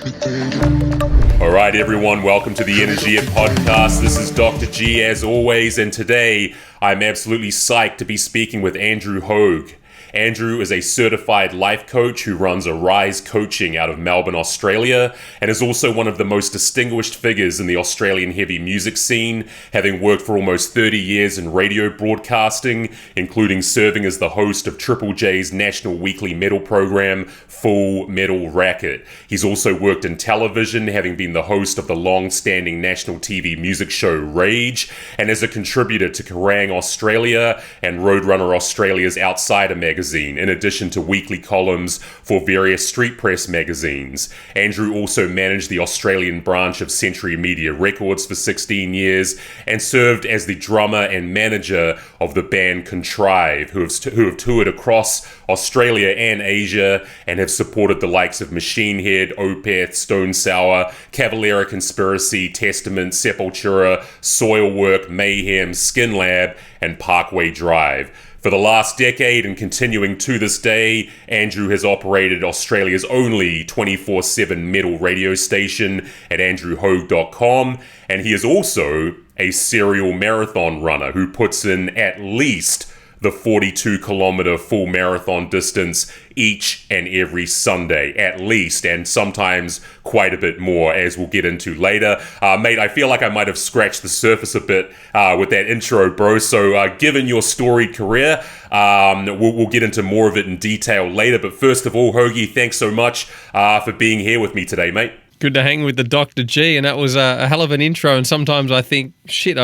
All right, everyone, welcome to the Energeia podcast. This is Dr. G, as always, and today I'm absolutely psyched to be speaking with Andrew Hogue. Andrew is a certified life coach who runs Arise Coaching out of Melbourne, Australia, and is also one of the most distinguished figures in the Australian heavy music scene, having worked for almost 30 years in radio broadcasting, including serving as the host of Triple J's national weekly metal program, Full Metal Racket. He's also worked in television, having been the host of the long-standing national TV music show Rage, and as a contributor to Kerrang Australia and Roadrunner Australia's Outsider magazine, in addition to weekly columns for various street press magazines. Andrew also managed the Australian branch of Century Media Records for 16 years and served as the drummer and manager of the band Contrive, who have toured across Australia and Asia and have supported the likes of Machine Head, Opeth, Stone Sour, Cavalera Conspiracy, Testament, Sepultura, Soilwork, Mayhem, Skin Lab, and Parkway Drive. For the last decade and continuing to this day, Andrew has operated Australia's only 24/7 metal radio station at andrewhogue.com, and he is also a serial marathon runner who puts in at least the 42-kilometer full marathon distance each and every Sunday, at least, and sometimes quite a bit more, as we'll get into later. Mate, I feel like I might have scratched the surface a bit with that intro, bro, so given your storied career, we'll get into more of it in detail later, but first of all, Hoagie, thanks so much for being here with me today, mate. Good to hang with the Dr. G, and that was a hell of an intro, and sometimes I think, shit,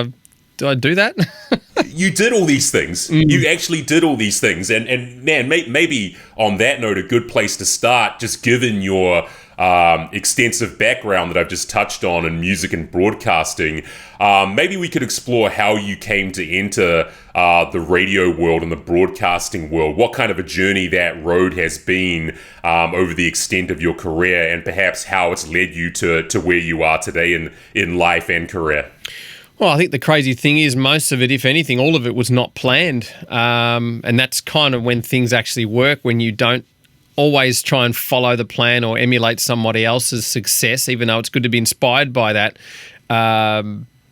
did I do that? You did all these things. You actually did all these things. And man, maybe on that note, a good place to start, just given your extensive background that I've just touched on in music and broadcasting, maybe we could explore how you came to enter the radio world and the broadcasting world, what kind of a journey that road has been over the extent of your career, and perhaps how it's led you to where you are today in life and career. Well, I think the crazy thing is most of it, if anything, all of it was not planned. And that's kind of when things actually work, when you don't always try and follow the plan or emulate somebody else's success, even though it's good to be inspired by that.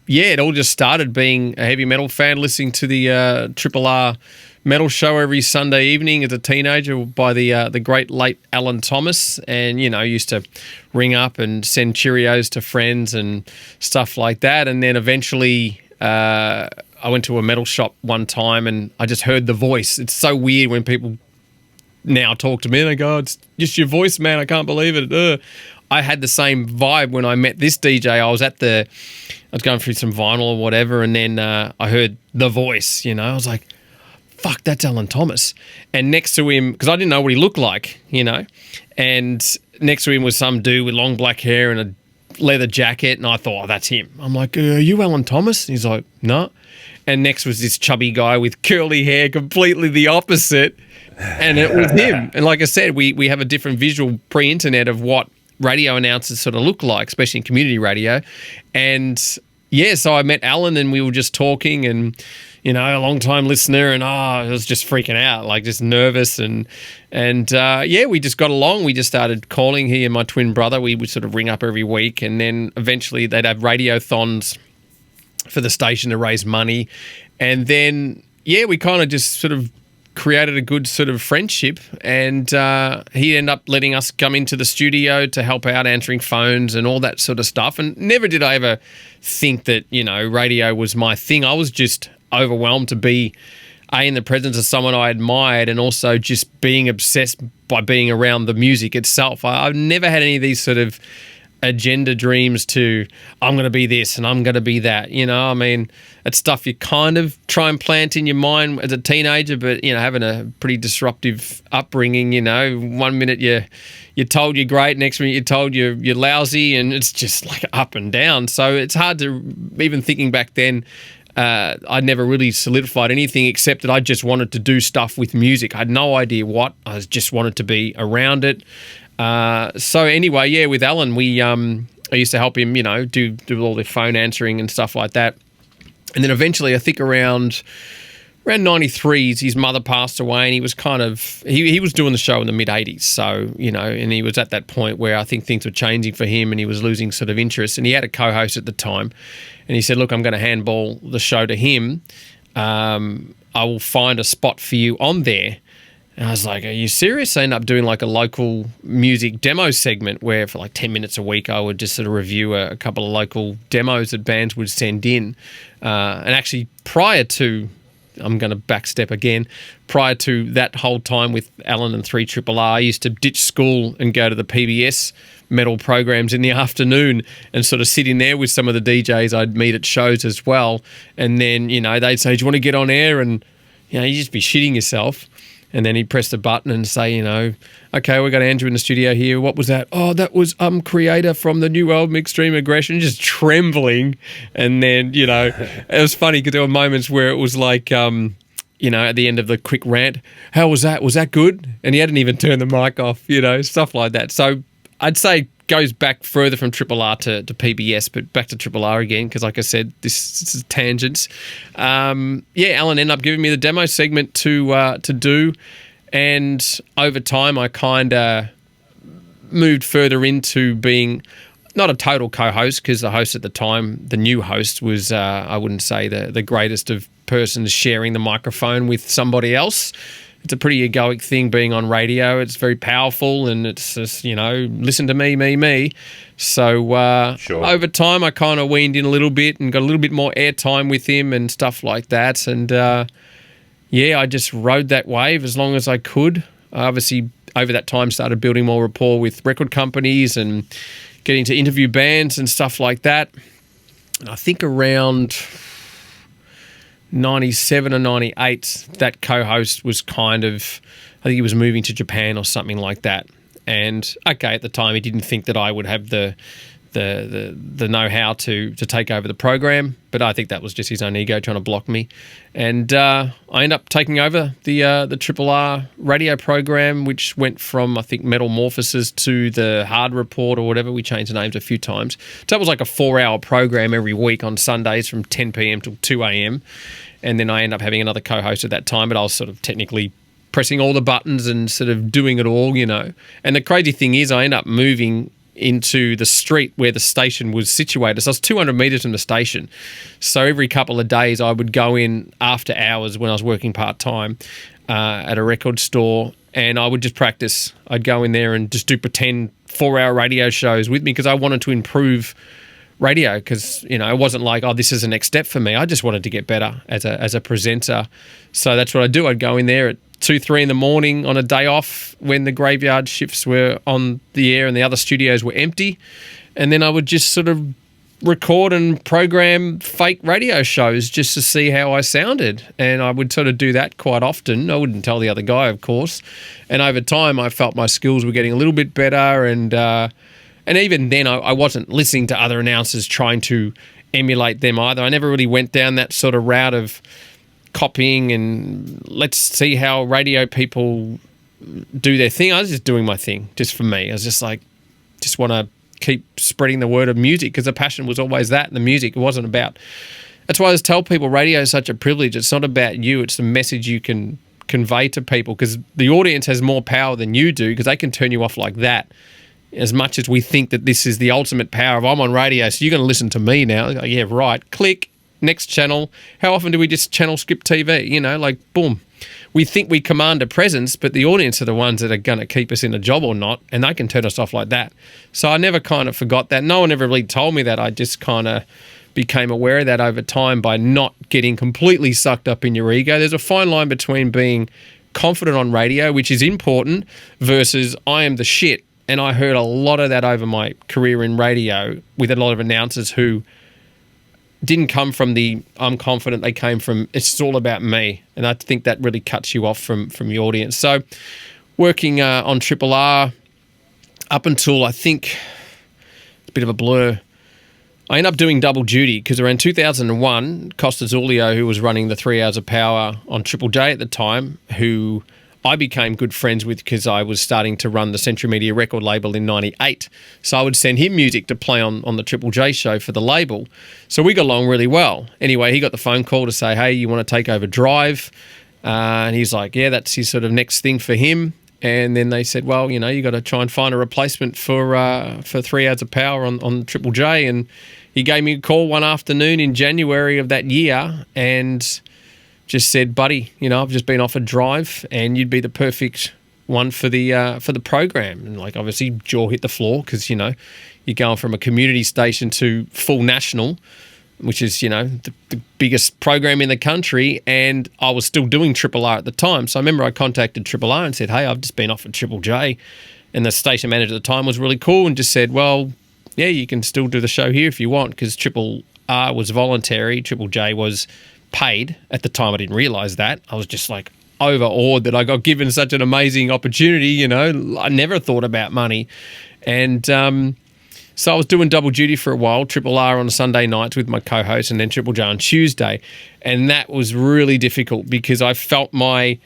It all just started being a heavy metal fan, listening to the Triple R metal show every Sunday evening as a teenager by the great late Alan Thomas, and used to ring up and send Cheerios to friends and stuff like that. And then eventually I went to a metal shop one time and I just heard the voice. It's so weird when people now talk to me and they go, "It's just your voice, man, I can't believe it." I had the same vibe when I met this DJ. I was going through some vinyl or whatever, and then I heard the voice. I was like, fuck, that's Alan Thomas. And next to him, because I didn't know what he looked like, and next to him was some dude with long black hair and a leather jacket, and I thought, oh, that's him. I'm like, are you Alan Thomas? And he's like, no. And next was this chubby guy with curly hair, completely the opposite, and it was him. And like I said, we have a different visual pre-internet of what radio announcers sort of look like, especially in community radio. And so I met Alan and we were just talking, and a long-time listener, and I was just freaking out, like just nervous, and we just got along. We just started calling. He and my twin brother, we would sort of ring up every week, and then eventually they'd have radiothons for the station to raise money, and then we kind of just sort of created a good sort of friendship, and he ended up letting us come into the studio to help out answering phones and all that sort of stuff. And never did I ever think that radio was my thing. I was just overwhelmed to be in the presence of someone I admired, and also just being obsessed by being around the music itself. I've never had any of these sort of agenda dreams to, I'm going to be this and I'm going to be that. It's stuff you kind of try and plant in your mind as a teenager, but having a pretty disruptive upbringing, 1 minute you're told you're great, next minute you're told you're lousy, and it's just like up and down. So it's hard to, even thinking back then, I never really solidified anything except that I just wanted to do stuff with music. I had no idea what. I just wanted to be around it. So anyway, with Alan, I used to help him, do all the phone answering and stuff like that. And then eventually, I think around around 93, his mother passed away, and he was he was doing the show in the mid-80s. So, and he was at that point where I think things were changing for him and he was losing sort of interest. And he had a co-host at the time. And he said, look, I'm going to handball the show to him. I will find a spot for you on there. And I was like, are you serious? I ended up doing like a local music demo segment where for like 10 minutes a week I would just sort of review a couple of local demos that bands would send in. And actually prior to, I'm going to backstep again, prior to that whole time with Alan and 3RRR, I used to ditch school and go to the PBS metal programs in the afternoon and sort of sit in there with some of the DJs I'd meet at shows as well. And then, they'd say, do you want to get on air? And, you'd just be shitting yourself. And then he'd press the button and say, okay, we got Andrew in the studio here. What was that? Oh, that was Creator from the new album Extreme Aggression, just trembling. And then, it was funny because there were moments where it was like, at the end of the quick rant, how was that? Was that good? And he hadn't even turned the mic off, stuff like that. So I'd say goes back further from RRR to PBS, but back to RRR again, because like I said, this is tangents. Alan ended up giving me the demo segment to do, and over time I kind of moved further into being not a total co-host, because the host at the time, the new host, was I wouldn't say the greatest of persons sharing the microphone with somebody else. It's a pretty egoic thing being on radio. It's very powerful, and it's just, listen to me. So Sure. Over time, I kind of weaned in a little bit and got a little bit more airtime with him and stuff like that. And I just rode that wave as long as I could. I obviously, over that time, started building more rapport with record companies and getting to interview bands and stuff like that. And I think around 97 or 98, that co-host was I think he was moving to Japan or something like that. And okay, at the time he didn't think that I would have the know-how to take over the program, but I think that was just his own ego trying to block me. And I ended up taking over the RRR radio program, which went from, I think, Metamorphosis to the Hard Report or whatever. We changed the names a few times. So that was like a 4-hour program every week on Sundays from 10 p.m. till 2 a.m. And then I ended up having another co-host at that time, but I was sort of technically pressing all the buttons and sort of doing it all, And the crazy thing is I ended up moving into the street where the station was situated. So I was 200 metres from the station. So every couple of days I would go in after hours when I was working part-time at a record store, and I would just practice. I'd go in there and just do pretend 4-hour radio shows with me because I wanted to improve radio, because it wasn't like, oh, this is the next step for me. I just wanted to get better as a presenter. So that's what I do. I'd go in there at 2-3 in the morning on a day off when the graveyard shifts were on the air and the other studios were empty, and then I would just sort of record and program fake radio shows just to see how I sounded. And I would sort of do that quite often. I wouldn't tell the other guy, of course. And over time I felt my skills were getting a little bit better, and even then, I wasn't listening to other announcers trying to emulate them either. I never really went down that sort of route of copying and let's see how radio people do their thing. I was just doing my thing, just for me. I was just like, just want to keep spreading the word of music, because the passion was always that, and the music. It wasn't about... That's why I just tell people radio is such a privilege. It's not about you. It's the message you can convey to people, because the audience has more power than you do, because they can turn you off like that. As much as we think that this is the ultimate power of I'm on radio, so you're going to listen to me now. Like, yeah, right. Click, next channel. How often do we just channel skip TV? Boom. We think we command a presence, but the audience are the ones that are going to keep us in a job or not, and they can turn us off like that. So I never kind of forgot that. No one ever really told me that. I just kind of became aware of that over time by not getting completely sucked up in your ego. There's a fine line between being confident on radio, which is important, versus I am the shit. And I heard a lot of that over my career in radio with a lot of announcers who didn't come from the I'm confident. They came from it's all about me. And I think that really cuts you off from your audience. So working on RRR up until, I think, it's a bit of a blur, I ended up doing double duty because around 2001, Costa Zolio, who was running the 3 Hours of Power on Triple J at the time, who I became good friends with because I was starting to run the Century Media record label in 98. So I would send him music to play on the Triple J show for the label. So we got along really well. Anyway, he got the phone call to say, hey, you want to take over Drive? And he's like, yeah, that's his sort of next thing for him. And then they said, well, you got to try and find a replacement for 3 Hours of Power on Triple J. And he gave me a call one afternoon in January of that year and just said, buddy, I've just been offered Drive and you'd be the perfect one for the program. And like, obviously jaw hit the floor because, you're going from a community station to full national, which is, the biggest program in the country. And I was still doing Triple R at the time. So I remember I contacted Triple R and said, hey, I've just been offered Triple J. And the station manager at the time was really cool and just said, well, yeah, you can still do the show here if you want, because Triple R was voluntary, Triple J was paid. At the time, I didn't realise that. I was just like overawed that I got given such an amazing opportunity, I never thought about money. And so I was doing double duty for a while, Triple R on Sunday nights with my co-host and then Triple J on Tuesday. And that was really difficult because I felt my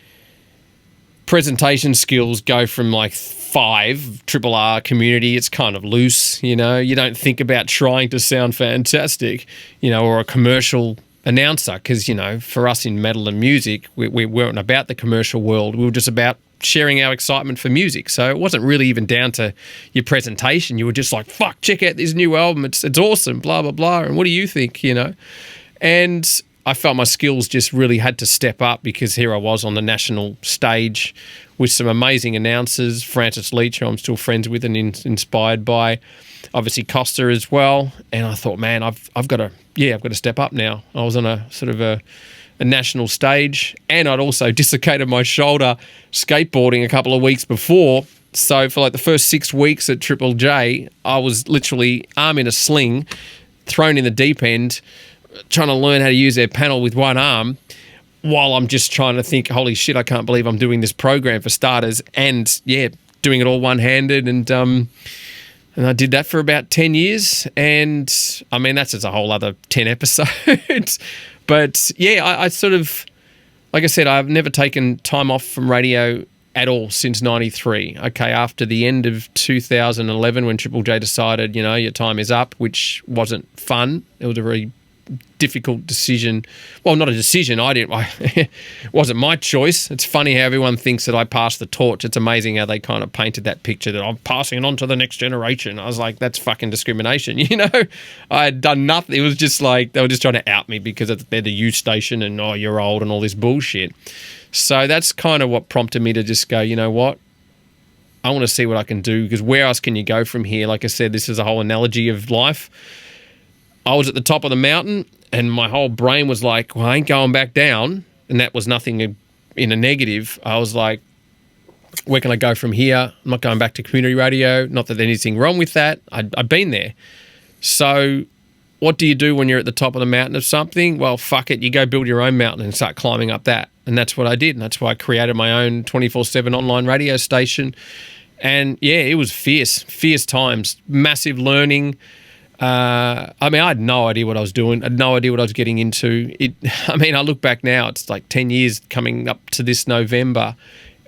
presentation skills go from like 5 Triple R community. It's kind of loose, you don't think about trying to sound fantastic, or a commercial announcer, because, for us in metal and music, we weren't about the commercial world. We were just about sharing our excitement for music. So it wasn't really even down to your presentation. You were just like, fuck, check out this new album. It's awesome, blah, blah, blah. And what do you think, And I felt my skills just really had to step up because here I was on the national stage with some amazing announcers, Francis Leach, who I'm still friends with and inspired by, obviously Costa as well. And I thought, man, I've got to step up now. I was on a sort of a national stage, and I'd also dislocated my shoulder skateboarding a couple of weeks before. So for like the first 6 weeks at Triple J, I was literally arm in a sling, thrown in the deep end, trying to learn how to use their panel with one arm, while I'm just trying to think, holy shit, I can't believe I'm doing this program for starters, and doing it all one-handed. And I did that for about 10 years. And I mean, that's just a whole other 10 episodes. But I sort of, like I said, I've never taken time off from radio at all since 93. Okay, after the end of 2011 when Triple J decided, your time is up, which wasn't fun. It was a very difficult decision. Well, not a decision. It wasn't my choice. It's funny how everyone thinks that I passed the torch. It's amazing how they kind of painted that picture that I'm passing it on to the next generation. I was like, that's fucking discrimination. I had done nothing. It was just like they were just trying to out me because they're the youth station and you're old and all this bullshit. So that's kind of what prompted me to just go, you know what? I want to see what I can do, because where else can you go from here? Like I said, this is a whole analogy of life. I was at the top of the mountain and my whole brain was like, well, I ain't going back down. And that was nothing in a negative. I was like, where can I go from here? I'm not going back to community radio. Not that there's anything wrong with that. I've been there. So what do you do when you're at the top of the mountain of something? Well, fuck it. You go build your own mountain and start climbing up that. And that's what I did. And that's why I created my own 24/7 online radio station. And it was fierce times, massive learning. I had no idea what I was doing. I had no idea what I was getting into. I look back now, it's like 10 years coming up to this November.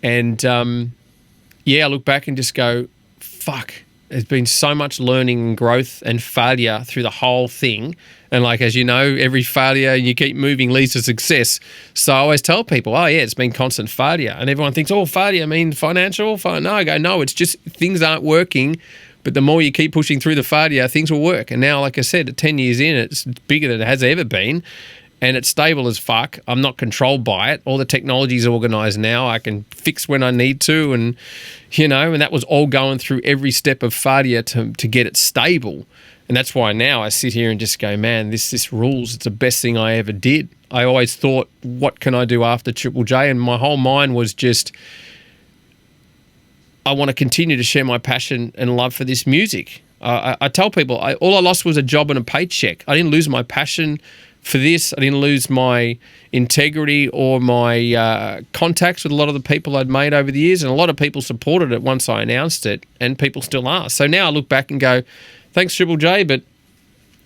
And, I look back and just go, fuck, there's been so much learning and growth and failure through the whole thing. And like, as you know, every failure you keep moving leads to success. So I always tell people, it's been constant failure. And everyone thinks, failure means financial. No, I go, no, it's just things aren't working. But the more you keep pushing through the failure, things will work. And now, like I said, at 10 years in, it's bigger than it has ever been. And it's stable as fuck. I'm not controlled by it. All the technology's organised now. I can fix when I need to. And, and that was all going through every step of failure to get it stable. And that's why now I sit here and just go, man, this rules. It's the best thing I ever did. I always thought, what can I do after Triple J? And my whole mind was just, I want to continue to share my passion and love for this music. I tell people, all I lost was a job and a paycheck. I didn't lose my passion for this. I didn't lose my integrity or my contacts with a lot of the people I'd made over the years. And a lot of people supported it once I announced it, and people still are. So now I look back and go, thanks, Triple J, but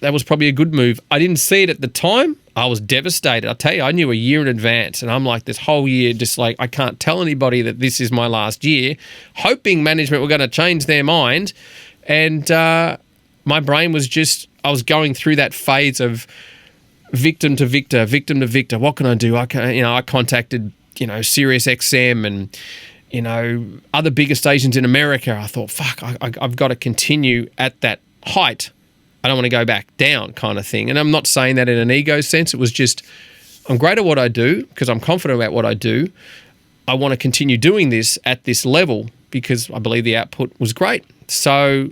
that was probably a good move. I didn't see it at the time. I was devastated. I'll tell you, I knew a year in advance, and I'm like this whole year just like, I can't tell anybody that this is my last year, hoping management were going to change their mind. And my brain was just, I was going through that phase of victim to victor. What can I do? I contacted, Sirius XM and, other bigger stations in America. I thought, fuck, I've got to continue at that height. I don't want to go back down kind of thing. And I'm not saying that in an ego sense. It was just, I'm great at what I do because I'm confident about what I do. I want to continue doing this at this level because I believe the output was great. So,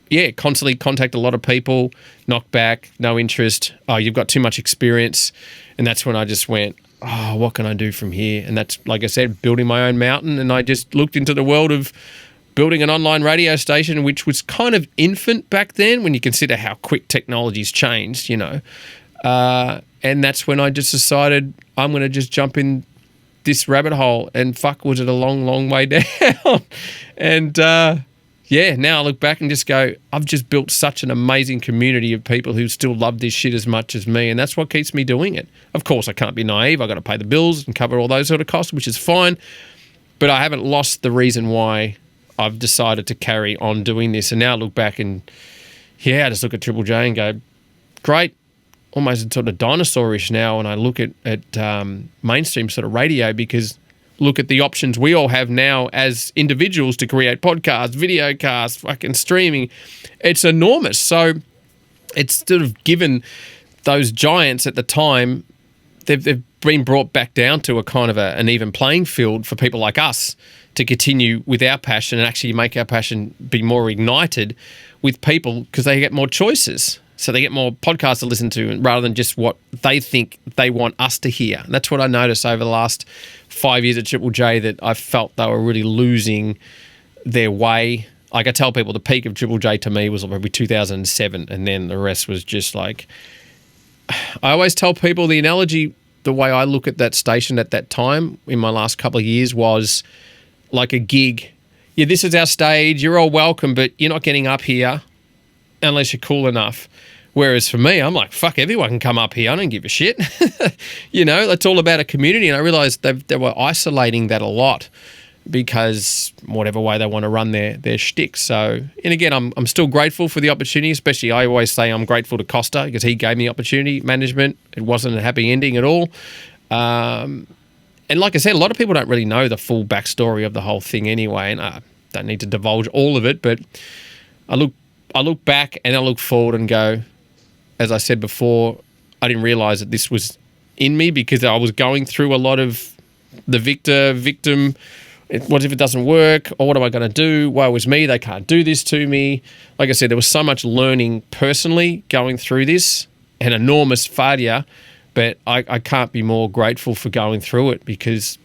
yeah, constantly contact a lot of people, knock back, no interest. Oh, you've got too much experience. And that's when I just went, oh, what can I do from here? And that's, like I said, building my own mountain. And I just looked into the world of building an online radio station, which was kind of infant back then when you consider how quick technology's changed, and that's when I just decided I'm going to just jump in this rabbit hole, and fuck, was it a long, long way down. And now I look back and just go, I've just built such an amazing community of people who still love this shit as much as me, and that's what keeps me doing it. Of course, I can't be naive. I've got to pay the bills and cover all those sort of costs, which is fine, but I haven't lost the reason why I've decided to carry on doing this. And now I look back and, I just look at Triple J and go, great, almost sort of dinosaurish now. And I look at mainstream sort of radio because look at the options we all have now as individuals to create podcasts, video casts, fucking streaming. It's enormous. So it's sort of given those giants at the time, they've been brought back down to a kind of an even playing field for people like us to continue with our passion and actually make our passion be more ignited with people because they get more choices. So they get more podcasts to listen to rather than just what they think they want us to hear. And that's what I noticed over the last 5 years at Triple J, that I felt they were really losing their way. Like I tell people, the peak of Triple J to me was probably 2007, and then the rest was just like... I always tell people the analogy, the way I look at that station at that time in my last couple of years was like a gig. Yeah, this is our stage. You're all welcome, but you're not getting up here unless you're cool enough. Whereas for me, I'm like, fuck, everyone can come up here. I don't give a shit. It's all about a community. And I realized they were isolating that a lot because whatever way they want to run their shtick. So, and again, I'm still grateful for the opportunity, especially I always say I'm grateful to Costa because he gave me opportunity management. It wasn't a happy ending at all. And like I said, a lot of people don't really know the full backstory of the whole thing anyway, and I don't need to divulge all of it, but I look back and I look forward and go, as I said before, I didn't realize that this was in me because I was going through a lot of the victim, what if it doesn't work, or what am I going to do? Woe is me, they can't do this to me. Like I said, there was so much learning personally going through this, an enormous failure, but I can't be more grateful for going through it because,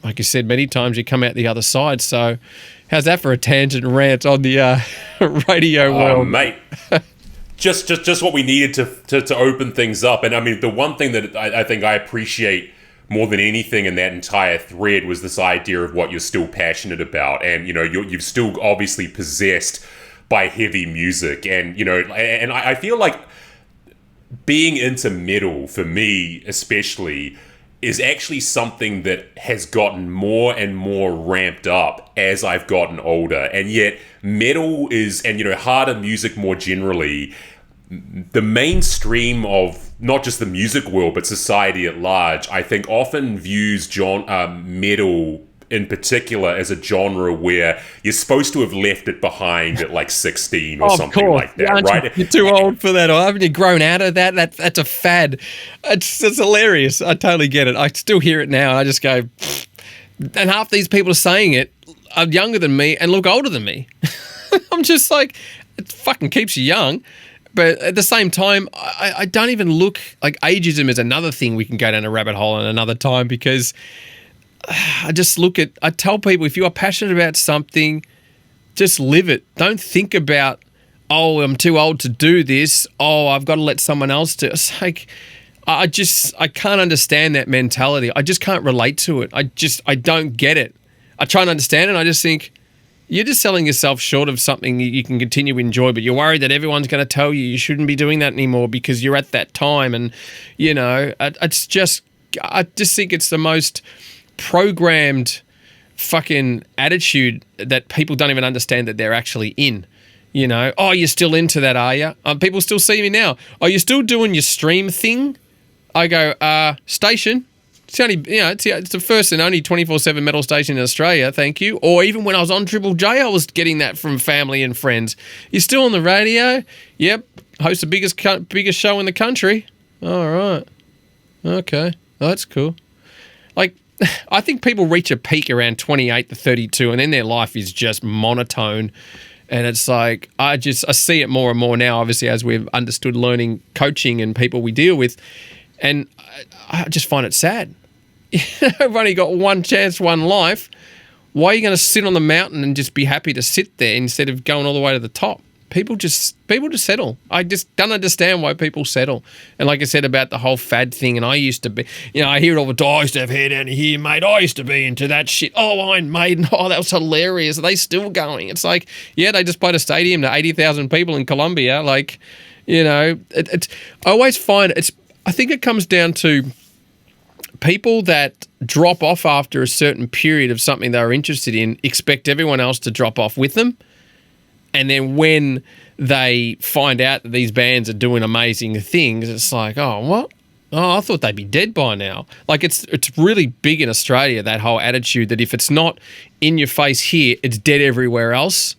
like I said many times, you come out the other side. So how's that for a tangent rant on the radio world? Mate. Just what we needed to open things up. And I mean, the one thing that I think I appreciate more than anything in that entire thread was this idea of what you're still passionate about. And, you've still obviously possessed by heavy music. And, and I feel like being into metal, for me especially, is actually something that has gotten more and more ramped up as I've gotten older. And yet metal is, and harder music more generally, the mainstream of not just the music world but society at large, I think often views metal in particular as a genre where you're supposed to have left it behind at like 16 or something like that, right? You're too old for that, or haven't you grown out of that? That's a fad. It's hilarious. I totally get it. I still hear it now and I just go, pfft. And half these people are saying it are younger than me and look older than me. I'm just like, it fucking keeps you young. But at the same time, I don't even look, like ageism is another thing we can go down a rabbit hole in another time because I tell people, if you are passionate about something, just live it. Don't think about, oh, I'm too old to do this. Oh, I've got to let someone else do it. It's like, I can't understand that mentality. I just can't relate to it. I don't get it. I try and understand it and I just think, You're just selling yourself short of something you can continue to enjoy, but you're worried that everyone's going to tell you shouldn't be doing that anymore because you're at that time. And, I just think it's the most programmed fucking attitude that people don't even understand that they're actually in. Oh, you're still into that, are you? People still see me now. Oh, you're still doing your stream thing? I go, station. It's only, it's the first and only 24/7 metal station in Australia, thank you. Or even when I was on Triple J, I was getting that from family and friends. You're still on the radio? Yep. Host the biggest show in the country. All right. Okay. Oh, that's cool. I think people reach a peak around 28 to 32, and then their life is just monotone. And it's like, I see it more and more now, obviously, as we've understood learning coaching and people we deal with. And I just find it sad. I've only got one chance, one life. Why are you going to sit on the mountain and just be happy to sit there instead of going all the way to the top? People just settle. I just don't understand why people settle. And like I said about the whole fad thing, and I used to be, I hear it all the time. I used to have hair down here, mate. I used to be into that shit. Oh, Iron Maiden. Oh, that was hilarious. Are they still going? It's like, yeah, they just played a stadium to 80,000 people in Colombia. I always find I think it comes down to people that drop off after a certain period of something they're interested in, expect everyone else to drop off with them. And then when they find out that these bands are doing amazing things, it's like, oh, what? Oh, I thought they'd be dead by now. It's really big in Australia, that whole attitude that if it's not in your face here, it's dead everywhere else.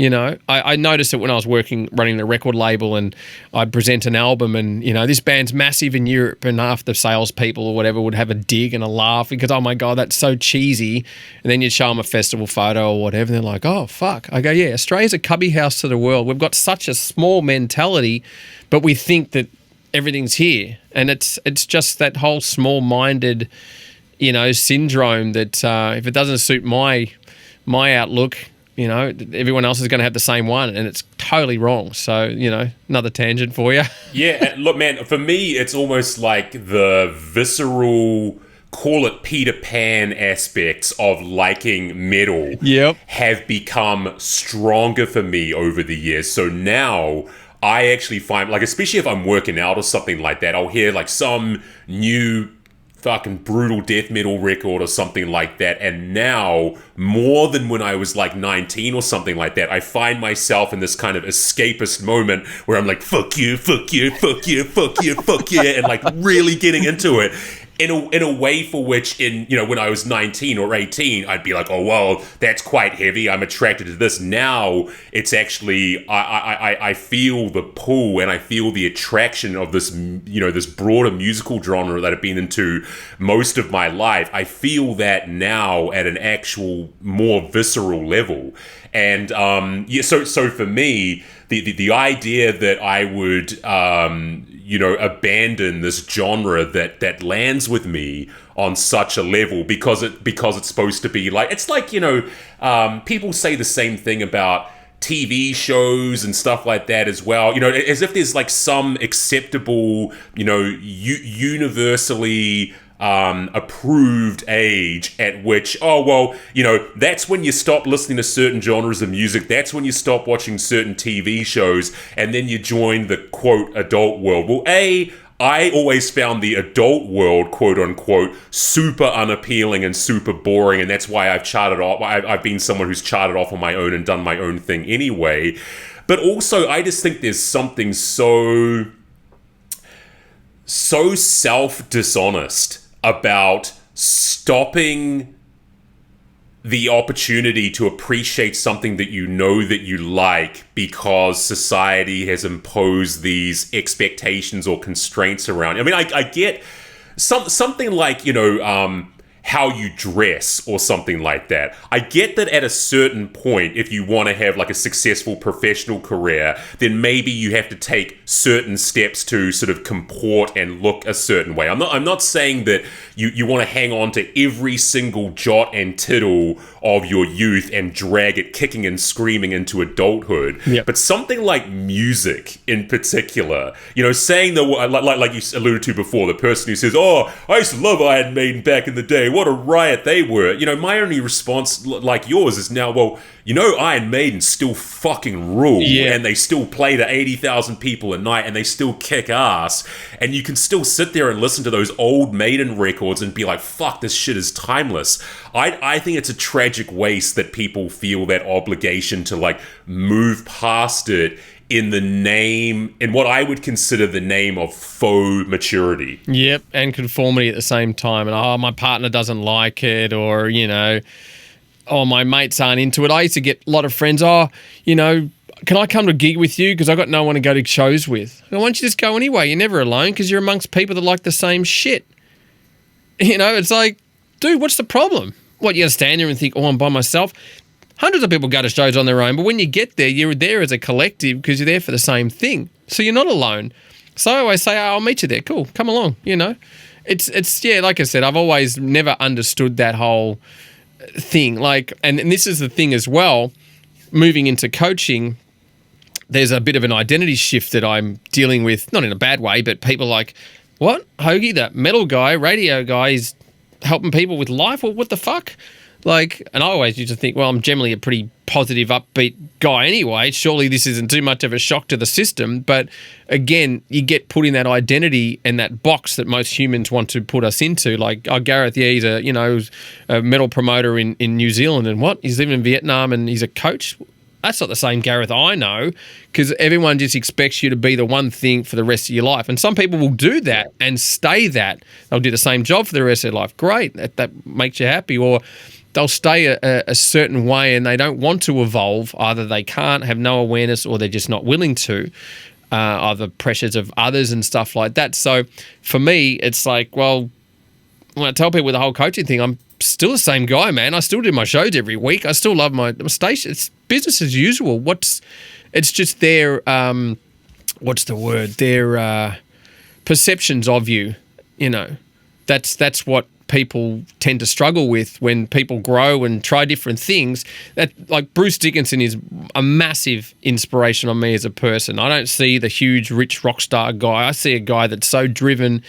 I noticed it when I was running a record label, and I'd present an album, and, this band's massive in Europe, and half the salespeople or whatever would have a dig and a laugh because, oh my God, that's so cheesy. And then you'd show them a festival photo or whatever, and they're like, oh, fuck. I go, yeah, Australia's a cubby house to the world. We've got such a small mentality, but we think that everything's here. And it's just that whole small-minded, syndrome that if it doesn't suit my outlook, everyone else is going to have the same one, and it's totally wrong. So, another tangent for you. Yeah, look, man, for me, it's almost like the visceral, call it Peter Pan aspects of liking metal have become stronger for me over the years. So now I actually find, especially if I'm working out or something like that, I'll hear some new fucking brutal death metal record or something like that, and now more than when I was 19 or something like that, I find myself in this kind of escapist moment where I'm like, fuck you, fuck you, fuck you, fuck you, fuck you, and really getting into it in a way for which when I was 19 or 18, I'd be like, oh, well, that's quite heavy, I'm attracted to this. Now it's actually, I feel the pull and I feel the attraction of this, this broader musical genre that I've been into most of my life. I feel that now at an actual more visceral level. And so for me, the idea that I would abandon this genre that lands with me on such a level because it's supposed to be people say the same thing about TV shows and stuff like that as well, as if there's some acceptable, universally approved age at which, that's when you stop listening to certain genres of music, that's when you stop watching certain TV shows, and then you join the quote adult world. Well, I always found the adult world, quote unquote, super unappealing and super boring, and that's why I've charted off. I've been someone who's charted off on my own and done my own thing anyway. But also, I just think there's something so self-dishonest about stopping the opportunity to appreciate something that you like because society has imposed these expectations or constraints around it. I mean, I get something like, how you dress or something like that. I get that at a certain point, if you want to have a successful professional career, then maybe you have to take certain steps to sort of comport and look a certain way. I'm not saying that you want to hang on to every single jot and tittle of your youth and drag it kicking and screaming into adulthood. Yep. But something like music in particular, saying like you alluded to before, the person who says, "Oh, I used to love Iron Maiden back in the day. What a riot they were." My only response, like yours, is now, well, Iron Maiden still fucking rule, and they still play to 80,000 people a night, and they still kick ass, and you can still sit there and listen to those old Maiden records and be like, fuck, this shit is timeless. I think it's a tragic waste that people feel that obligation to like move past it in what I would consider the name of faux maturity. Yep, and conformity at the same time. And my partner doesn't like it, or my mates aren't into it. I used to get a lot of friends, can I come to a gig with you? Because I got no one to go to shows with. Why don't you just go anyway? You're never alone because you're amongst people that like the same shit. It's like, dude, what's the problem? What, you got to stand there and think, I'm by myself? Hundreds of people go to shows on their own, but when you get there, you're there as a collective because you're there for the same thing. So you're not alone. So I always say, I'll meet you there. Cool, come along, It's like I said, I've always never understood that whole thing. Like, and this is the thing as well, moving into coaching, there's a bit of an identity shift that I'm dealing with, not in a bad way, but people like, what? Hoagie, that metal guy, radio guy, is helping people with life? Well, what the fuck? Like, and I always used to think, well, I'm generally a pretty positive, upbeat guy anyway. Surely this isn't too much of a shock to the system. But again, you get put in that identity and that box that most humans want to put us into. Like, Gareth, he's a metal promoter in New Zealand, and what? He's living in Vietnam and he's a coach. That's not the same Gareth I know, because everyone just expects you to be the one thing for the rest of your life. And some people will do that and stay that. They'll do the same job for the rest of their life. Great, that makes you happy. Or they'll stay a certain way and they don't want to evolve. Either they can't, have no awareness, or they're just not willing to. Either pressures of others and stuff like that. So for me, it's like, well, when I tell people the whole coaching thing, I'm still the same guy, man. I still do my shows every week. I still love my station. It's business as usual. It's just their what's the word? Their perceptions of you. That's what people tend to struggle with when people grow and try different things. That, like, Bruce Dickinson is a massive inspiration on me as a person. I don't see the huge rich rock star guy. I see a guy that's so driven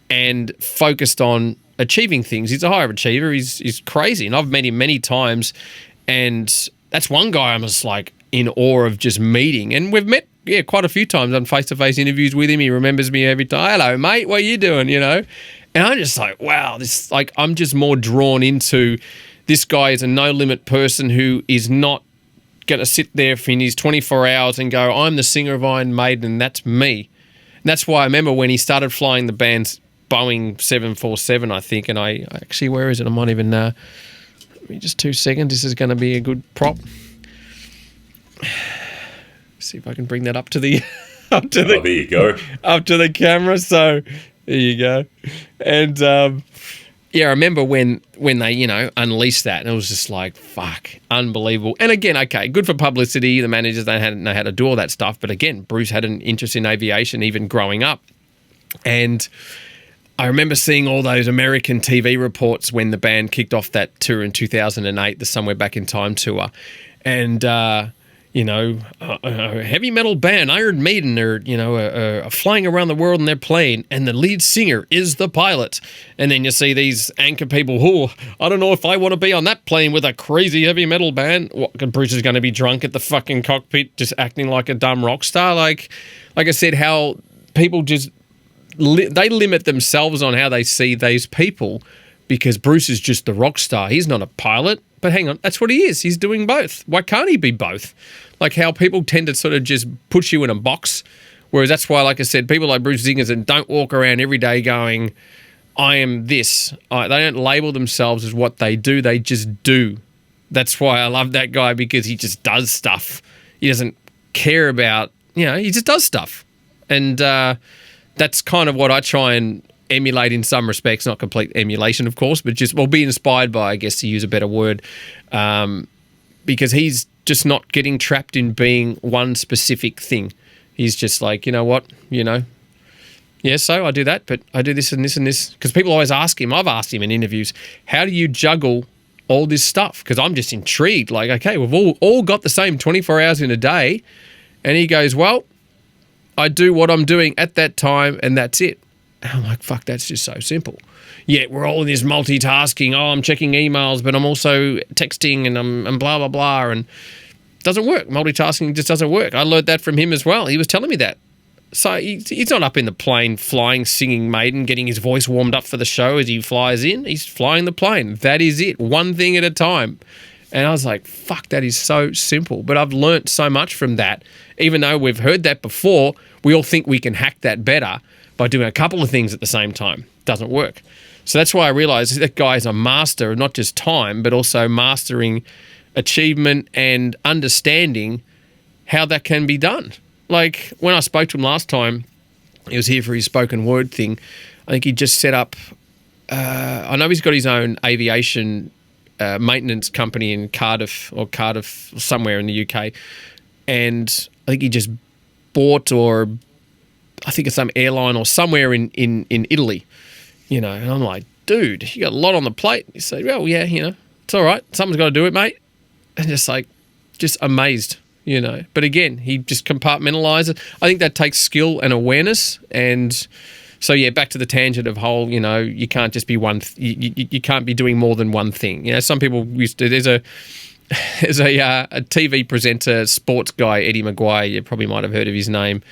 and focused on achieving things. He's a higher achiever. He's crazy, and I've met him many times, and that's one guy I'm just like in awe of just meeting. And we've met quite a few times on face-to-face interviews with him. He remembers me every time. Hello, mate. What are you doing? And I'm just like, wow, this, like, I'm just more drawn into this guy is a no-limit person who is not going to sit there in his 24 hours and go, I'm the singer of Iron Maiden and that's me. And that's why I remember when he started flying the band's Boeing 747, I think, and I actually, where is it? I might even, just 2 seconds. This is going to be a good prop. See if I can bring that up to the, there you go. Up to the camera. So there you go. And I remember when they, unleashed that, and it was just like, fuck, unbelievable. And again, okay, good for publicity. The managers, they hadn't know how to do all that stuff. But again, Bruce had an interest in aviation even growing up. And I remember seeing all those American TV reports when the band kicked off that tour in 2008, the Somewhere Back in Time tour. And, a heavy metal band, Iron Maiden, are flying around the world in their plane, and the lead singer is the pilot. And then you see these anchor people, I don't know if I want to be on that plane with a crazy heavy metal band. What, Bruce is going to be drunk at the fucking cockpit just acting like a dumb rock star? Like I said, how people just they limit themselves on how they see these people because Bruce is just the rock star. He's not a pilot. But hang on, that's what he is. He's doing both. Why can't he be both? Like how people tend to sort of just put you in a box. Whereas that's why, like I said, people like Bruce Dickinson don't walk around every day going, I am this. They don't label themselves as what they do. They just do. That's why I love that guy, because he just does stuff. He doesn't care about, he just does stuff. And that's kind of what I try and emulate in some respects, not complete emulation, of course, but just, be inspired by, I guess, to use a better word, because he's just not getting trapped in being one specific thing. He's just like, so I do that, but I do this and this and this. Because people always ask him, I've asked him in interviews, how do you juggle all this stuff? Because I'm just intrigued. Like, okay, we've all got the same 24 hours in a day. And he goes, well, I do what I'm doing at that time and that's it. And I'm like, fuck, that's just so simple. Yeah, we're all in this multitasking. Oh, I'm checking emails, but I'm also texting and I'm blah, blah, blah. And it doesn't work. Multitasking just doesn't work. I learned that from him as well. He was telling me that. So he's not up in the plane flying, singing Maiden, getting his voice warmed up for the show as he flies in. He's flying the plane. That is it. One thing at a time. And I was like, fuck, that is so simple. But I've learnt so much from that. Even though we've heard that before, we all think we can hack that better by doing a couple of things at the same time. Doesn't work. So that's why I realized that guy is a master of not just time, but also mastering achievement and understanding how that can be done. Like when I spoke to him last time, he was here for his spoken word thing. I think he just set up, I know he's got his own aviation maintenance company in Cardiff, somewhere in the UK. And I think he just bought, or I think it's some airline or somewhere in Italy, you know. And I'm like, dude, you got a lot on the plate. He said, well, yeah, you know, it's all right. Someone's got to do it, mate. And just amazed, you know. But again, he just compartmentalized it. I think that takes skill and awareness. And so, yeah, back to the tangent of whole, you know, you can't just be you can't be doing more than one thing. You know, some people used to, there's a TV presenter, sports guy, Eddie Mcguire. You probably might have heard of his name.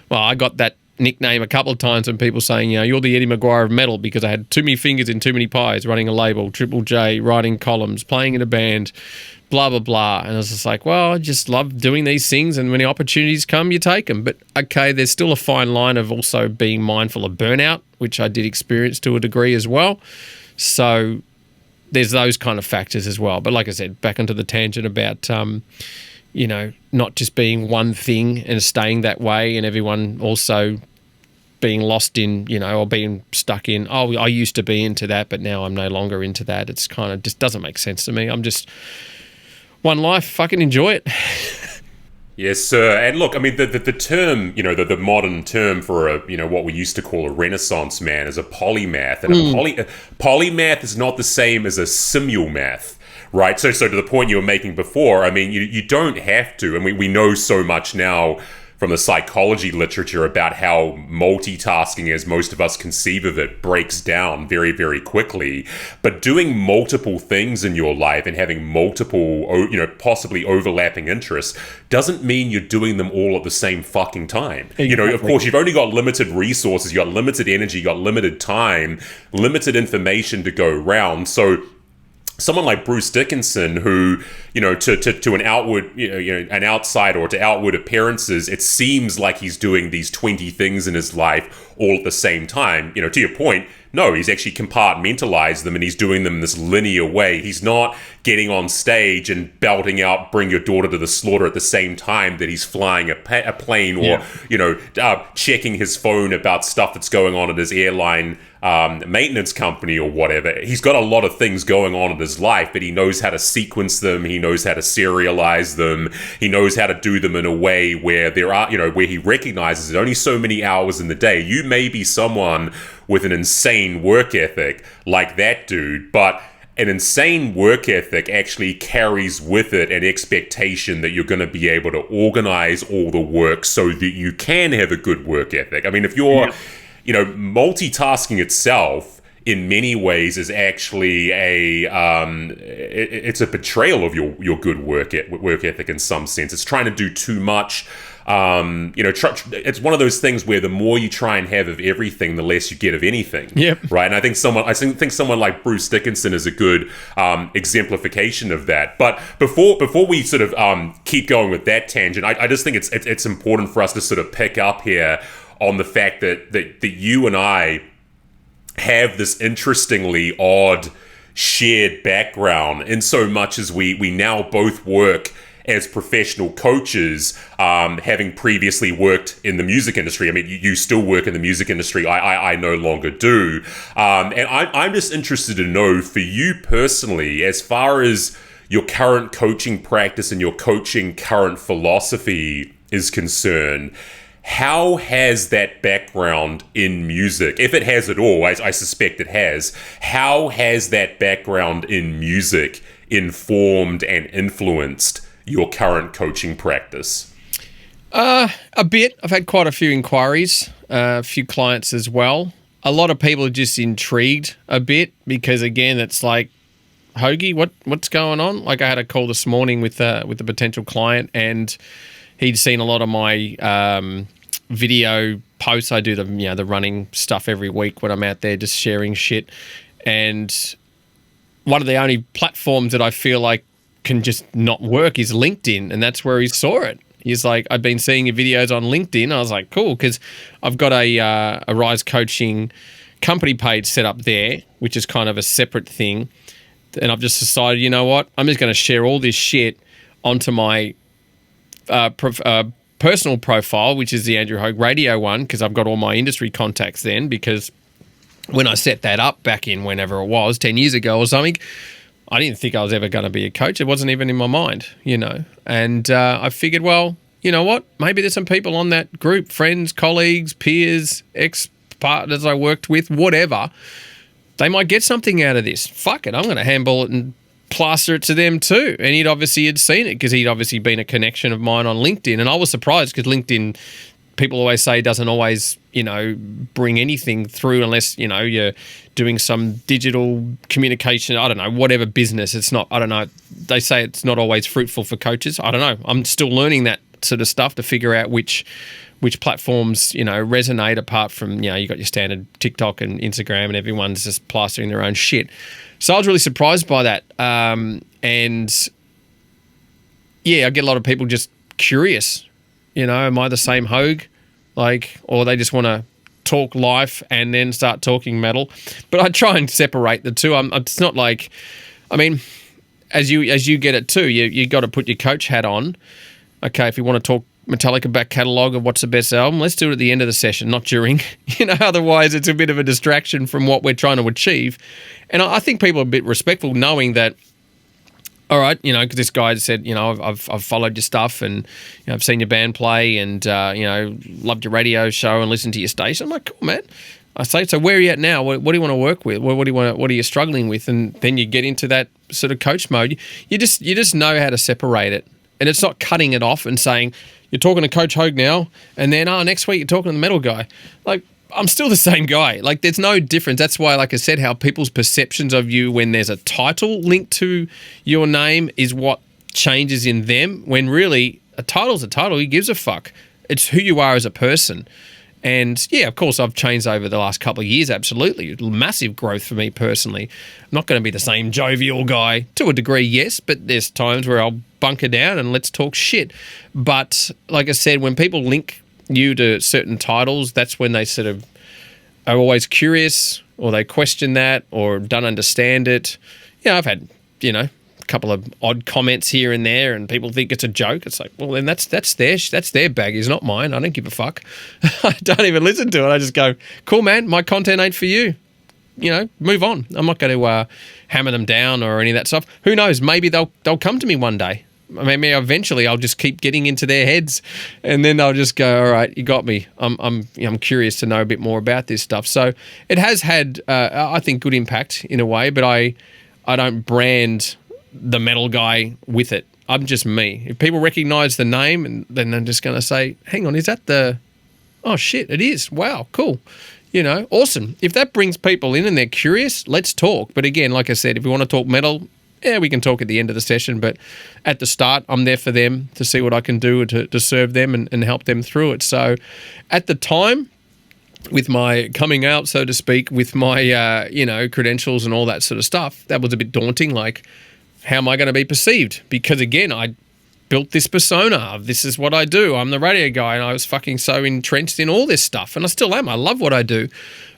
Well, I got that nickname a couple of times from people saying, you know, you're the Eddie Mcguire of metal because I had too many fingers in too many pies, running a label, Triple J, writing columns, playing in a band, blah, blah, blah. And I was just like, well, I just love doing these things, and when the opportunities come, you take them. But, okay, there's still a fine line of also being mindful of burnout, which I did experience to a degree as well. So there's those kind of factors as well. But like I said, back onto the tangent about, you know, not just being one thing and staying that way, and everyone also being lost in, you know, or being stuck in, oh, I used to be into that, but now I'm no longer into that. It's kind of just doesn't make sense to me. I'm just one life, fucking enjoy it. Yes, sir. And look, I mean, the term, you know, the modern term for a, you know, what we used to call a Renaissance man is a polymath. And a polymath is not the same as a simulmath, right? So to the point you were making before, I mean, you don't have to. And we know so much now from the psychology literature about how multitasking, as most of us conceive of it, breaks down very, very quickly. But doing multiple things in your life and having multiple, you know, possibly overlapping interests doesn't mean you're doing them all at the same fucking time. Exactly. You know, of course, you've only got limited resources, you got limited energy, you got limited time, limited information to go around. So someone like Bruce Dickinson, who, you know, to an outward, you know, an outside or to outward appearances, it seems like he's doing these 20 things in his life all at the same time. You know, to your point, no, he's actually compartmentalized them and he's doing them in this linear way. He's not getting on stage and belting out "Bring Your Daughter to the Slaughter" at the same time that he's flying a plane, or, you know, checking his phone about stuff that's going on at his airline maintenance company or whatever. He's got a lot of things going on in his life, but he knows how to sequence them. He knows how to serialize them. He knows how to do them in a way where there are, you know, where he recognizes there's only so many hours in the day. You may be someone with an insane work ethic like that dude, but an insane work ethic actually carries with it an expectation that you're going to be able to organize all the work so that you can have a good work ethic. I mean, if you're, you know, multitasking itself in many ways is actually it's a betrayal of your good work ethic in some sense. It's trying to do too much. You know, it's one of those things where the more you try and have of everything, the less you get of anything. Yep. Right. And I think someone like Bruce Dickinson is a good exemplification of that. But before we sort of keep going with that tangent, I just think it's important for us to sort of pick up here on the fact that you and I have this interestingly odd shared background, in so much as we now both work as professional coaches, having previously worked in the music industry. I mean, you still work in the music industry. I no longer do. And I'm just interested to know, for you personally, as far as your current coaching practice and your coaching current philosophy is concerned, how has that background in music, if it has at all, I suspect it has, how has that background in music informed and influenced your current coaching practice? A bit. I've had quite a few inquiries, a few clients as well. A lot of people are just intrigued a bit because, again, it's like, Hoagie, what's going on? Like, I had a call this morning with a potential client, and he'd seen a lot of my video posts. I do the running stuff every week when I'm out there just sharing shit. And one of the only platforms that I feel like can just not work is LinkedIn, and that's where he saw it. He's like, I've been seeing your videos on LinkedIn. I was like, cool, because I've got a Rise Coaching company page set up there, which is kind of a separate thing. And I've just decided, you know what? I'm just going to share all this shit onto my personal profile, which is the Andrew Hogue Radio one, because I've got all my industry contacts then, because when I set that up back in whenever it was, 10 years ago or something, I didn't think I was ever going to be a coach. It wasn't even in my mind, you know. And I figured, well, you know what? Maybe there's some people on that group, friends, colleagues, peers, ex-partners I worked with, whatever. They might get something out of this. Fuck it, I'm going to handball it and plaster it to them too. And he'd obviously seen it because he'd obviously been a connection of mine on LinkedIn. And I was surprised because LinkedIn, people always say, doesn't always, you know, bring anything through unless, you know, you're doing some digital communication, I don't know, whatever business. It's not, I don't know. They say it's not always fruitful for coaches. I don't know. I'm still learning that sort of stuff to figure out which platforms, you know, resonate, apart from, you know, you got your standard TikTok and Instagram and everyone's just plastering their own shit. So I was really surprised by that. And yeah, I get a lot of people just curious, you know, am I the same Hogue? Like, or they just want to talk life and then start talking metal. But I try and separate the two. It's not like, I mean, as you get it too, you got to put your coach hat on. Okay, if you want to talk Metallica back catalogue of what's the best album, let's do it at the end of the session, not during. You know, otherwise it's a bit of a distraction from what we're trying to achieve. And I think people are a bit respectful, knowing that, all right, you know, because this guy said, you know, I've followed your stuff and, you know, I've seen your band play and, you know, loved your radio show and listened to your station. I'm like, cool, man. I say, so where are you at now? What do you want to work with? What are you struggling with? And then you get into that sort of coach mode. You just know how to separate it. And it's not cutting it off and saying, you're talking to Coach Hogue now, and then, next week you're talking to the metal guy. Like, I'm still the same guy. Like, there's no difference. That's why, like I said, how people's perceptions of you when there's a title linked to your name is what changes in them, when really a title's a title. Who gives a fuck? It's who you are as a person. And yeah, of course, I've changed over the last couple of years, absolutely. Massive growth for me personally. I'm not going to be the same jovial guy. To a degree, yes, but there's times where I'll bunker down and let's talk shit. But like I said, when people link you to certain titles, that's when they sort of are always curious, or they question that, or don't understand it. Yeah, I've had, you know, a couple of odd comments here and there, and people think it's a joke. It's like, well, then that's their baggage, not mine. I don't give a fuck. I don't even listen to it. I just go, cool, man, my content ain't for you. You know, move on. I'm not going to hammer them down or any of that stuff. Who knows? Maybe they'll come to me one day. I mean, eventually I'll just keep getting into their heads, and then they'll just go, all right, you got me. I'm curious to know a bit more about this stuff. So it has had, I think, good impact in a way, but I don't brand the metal guy with it. I'm just me. If people recognize the name, and then they're just going to say, hang on, is that the, oh shit, it is. Wow, cool. You know, awesome. If that brings people in and they're curious, let's talk. But again, like I said, if we want to talk metal, yeah, we can talk at the end of the session, but at the start, I'm there for them to see what I can do to serve them and help them through it. So at the time, with my coming out, so to speak, with my, credentials and all that sort of stuff, that was a bit daunting. Like, how am I going to be perceived? Because again, I built this persona of this is what I do. I'm the radio guy, and I was fucking so entrenched in all this stuff, and I still am. I love what I do.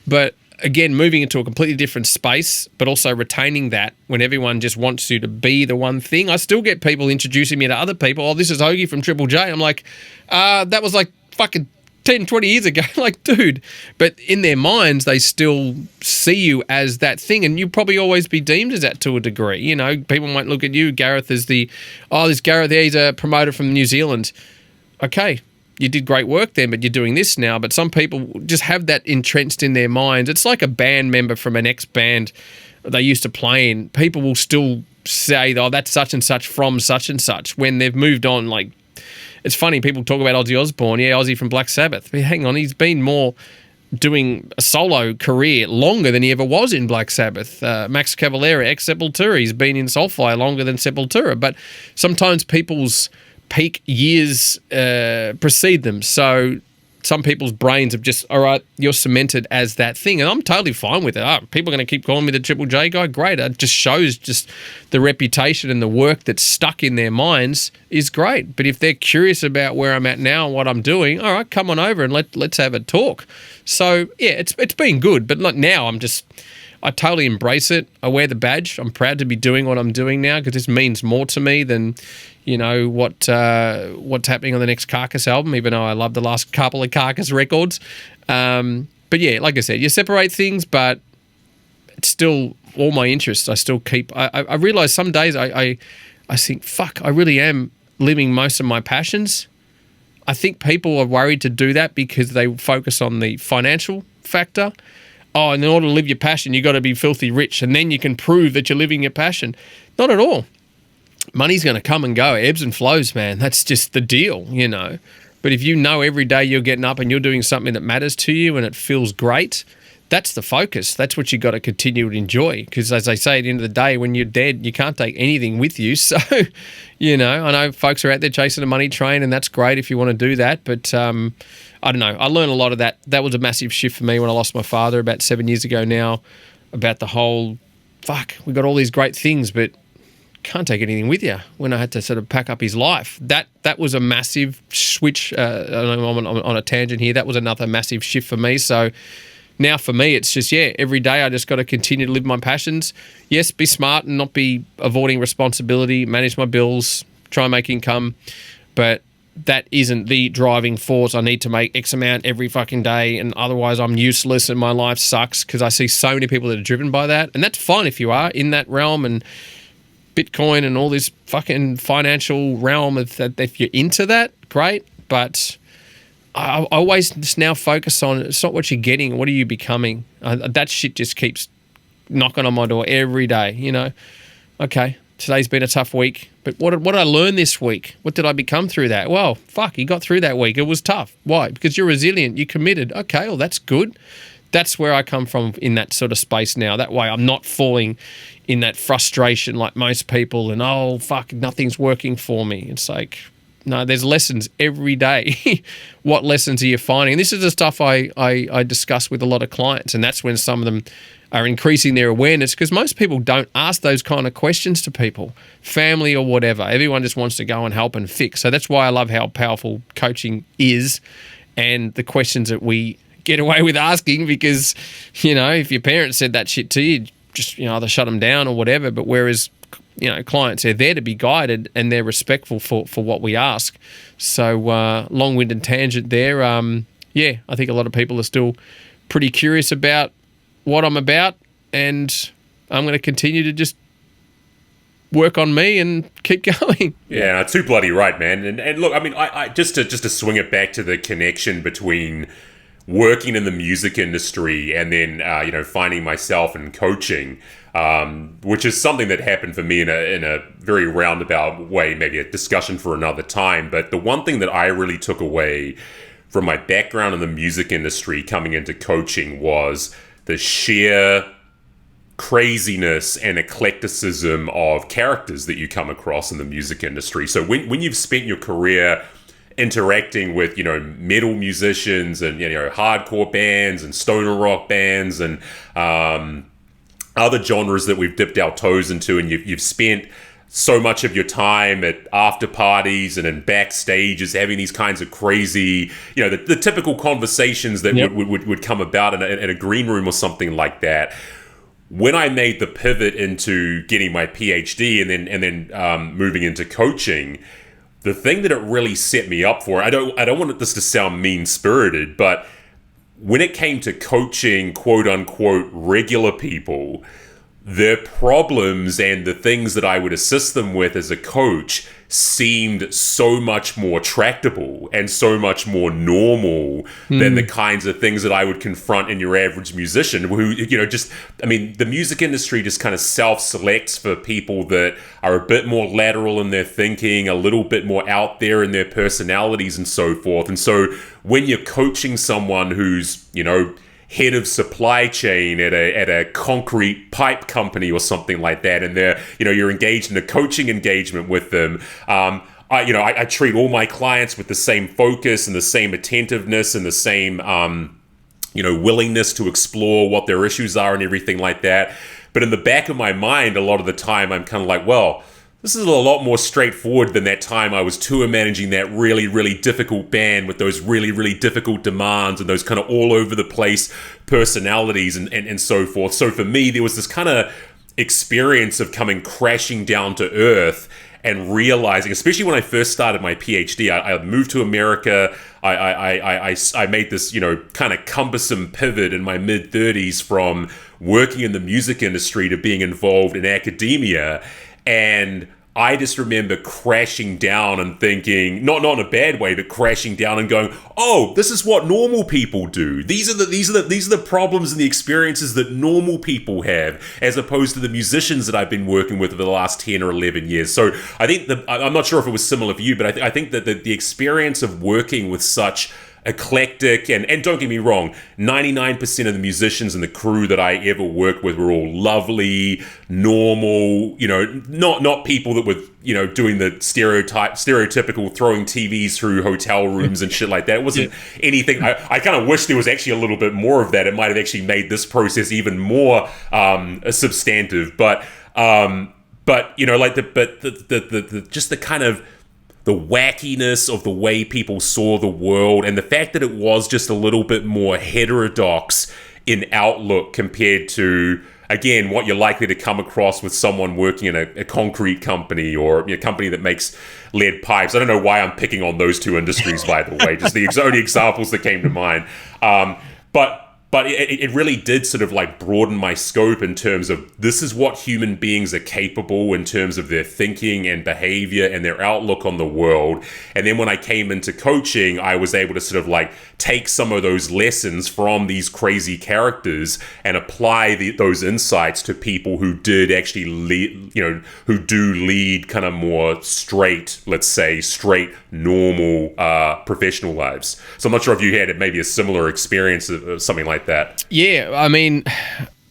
But again, moving into a completely different space, but also retaining that when everyone just wants you to be the one thing. I still get people introducing me to other people. Oh, this is Hoagie from Triple J. I'm like, that was like fucking 10, 20 years ago. Like, dude. But in their minds, they still see you as that thing, and you probably always be deemed as that to a degree. You know, people might look at you, Gareth, as this Gareth there, he's a promoter from New Zealand. Okay. you did great work then, but you're doing this now. But some people just have that entrenched in their minds. It's like a band member from an ex-band they used to play in. People will still say, oh, that's such and such from such and such, when they've moved on. Like, it's funny, people talk about Ozzy Osbourne. Yeah, Ozzy from Black Sabbath. But hang on, he's been more doing a solo career longer than he ever was in Black Sabbath. Max Cavalera, ex-Sepultura, he's been in Soulfire longer than Sepultura. But sometimes people's peak years precede them. So some people's brains have just, all right, you're cemented as that thing. And I'm totally fine with it. Oh, people are going to keep calling me the Triple J guy. Great. It just shows just the reputation and the work that's stuck in their minds is great. But if they're curious about where I'm at now and what I'm doing, all right, come on over and let's have a talk. So, yeah, it's been good. But like now I totally embrace it. I wear the badge. I'm proud to be doing what I'm doing now because this means more to me than, you know, what's happening on the next Carcass album, even though I love the last couple of Carcass records. But yeah, like I said, you separate things, but it's still all my interests. I still keep. I realize some days I think, fuck, I really am living most of my passions. I think people are worried to do that because they focus on the financial factor. Oh, and in order to live your passion, you got to be filthy rich, and then you can prove that you're living your passion. Not at all. Money's going to come and go, ebbs and flows, man. That's just the deal, you know. But if you know every day you're getting up and you're doing something that matters to you and it feels great, that's the focus. That's what you got to continue to enjoy. Because as I say, at the end of the day, when you're dead, you can't take anything with you. So, you know, I know folks are out there chasing a money train, and that's great if you want to do that. But I don't know. I learned a lot of that. That was a massive shift for me when I lost my father about 7 years ago now, about the whole, fuck, we got all these great things, but can't take anything with you. When I had to sort of pack up his life, that was a massive switch. I'm on a tangent here. That was another massive shift for me. So now for me, it's just, yeah, every day I just got to continue to live my passions. Yes, be smart and not be avoiding responsibility, manage my bills, try and make income. But that isn't the driving force. I need to make X amount every fucking day, and otherwise I'm useless and my life sucks, because I see so many people that are driven by that. And that's fine if you are in that realm and Bitcoin and all this fucking financial realm. If you're into that, great. But I always just now focus on, it's not what you're getting, what are you becoming? That shit just keeps knocking on my door every day, you know. Okay, today's been a tough week, but what did I learn this week? What did I become through that? Well, fuck, you got through that week. It was tough. Why? Because you're resilient. You committed. Okay, well, that's good. That's where I come from in that sort of space now. That way I'm not falling in that frustration like most people and, oh, fuck, nothing's working for me. It's like, no, there's lessons every day. What lessons are you finding? And this is the stuff I discuss with a lot of clients, and that's when some of them are increasing their awareness, because most people don't ask those kind of questions to people, family or whatever. Everyone just wants to go and help and fix. So that's why I love how powerful coaching is and the questions that we get away with asking, because, you know, if your parents said that shit to you, just, you know, either shut them down or whatever. But whereas, you know, clients are there to be guided and they're respectful for what we ask. So long-winded tangent there. Yeah, I think a lot of people are still pretty curious about what I'm about, and I'm going to continue to just work on me and keep going. Yeah, too bloody right, man. And look, I mean, I just to swing it back to the connection between working in the music industry and then you know, finding myself in coaching, which is something that happened for me in a very roundabout way, maybe a discussion for another time. But the one thing that I really took away from my background in the music industry coming into coaching was the sheer craziness and eclecticism of characters that you come across in the music industry. So when you've spent your career interacting with, you know, metal musicians and, you know, hardcore bands and stoner rock bands and other genres that we've dipped our toes into, and you've spent so much of your time at after parties and in backstages having these kinds of crazy, you know, the typical conversations that would come about in a green room or something like that. When I made the pivot into getting my PhD and then moving into coaching, the thing that it really set me up for, I don't want this to sound mean-spirited, but when it came to coaching quote-unquote regular people, their problems and the things that I would assist them with as a coach seemed so much more tractable and so much more normal than the kinds of things that I would confront in your average musician who, the music industry just kind of self-selects for people that are a bit more lateral in their thinking, a little bit more out there in their personalities and so forth. And so when you're coaching someone who's, head of supply chain at a concrete pipe company or something like that, and you're engaged in a coaching engagement with them. I treat all my clients with the same focus and the same attentiveness and the same willingness to explore what their issues are and everything like that. But in the back of my mind, a lot of the time, I'm kind of like, well, this is a lot more straightforward than that time I was tour managing that really, really difficult band with those really, really difficult demands and those kind of all over the place personalities and so forth. So for me, there was this kind of experience of coming crashing down to earth and realizing, especially when I first started my PhD, I moved to America. I made this, kind of cumbersome pivot in my mid-30s from working in the music industry to being involved in academia. And I just remember crashing down and thinking, not in a bad way, but crashing down and going, oh, this is what normal people do. These are the problems and the experiences that normal people have, as opposed to the musicians that I've been working with for the last 10 or 11 years. So I think I'm not sure if it was similar for you, but I think that the experience of working with such eclectic, and don't get me wrong, 99% of the musicians and the crew that I ever worked with were all lovely, normal, not people that were, doing the stereotypical throwing TVs through hotel rooms and shit like that. It wasn't anything. I kind of wish there was actually a little bit more of that. It might have actually made this process even more substantive. But just the kind of the wackiness of the way people saw the world, and the fact that it was just a little bit more heterodox in outlook compared to, again, what you're likely to come across with someone working in a concrete company or a company that makes lead pipes. I don't know why I'm picking on those two industries, by the way, just the only examples that came to mind. But it really did sort of like broaden my scope in terms of this is what human beings are capable in terms of their thinking and behavior and their outlook on the world. And then when I came into coaching, I was able to sort of like take some of those lessons from these crazy characters and apply those insights to people who did actually lead, who do lead kind of more straight, normal professional lives. So I'm not sure if you had maybe a similar experience of something like that. Yeah, I mean,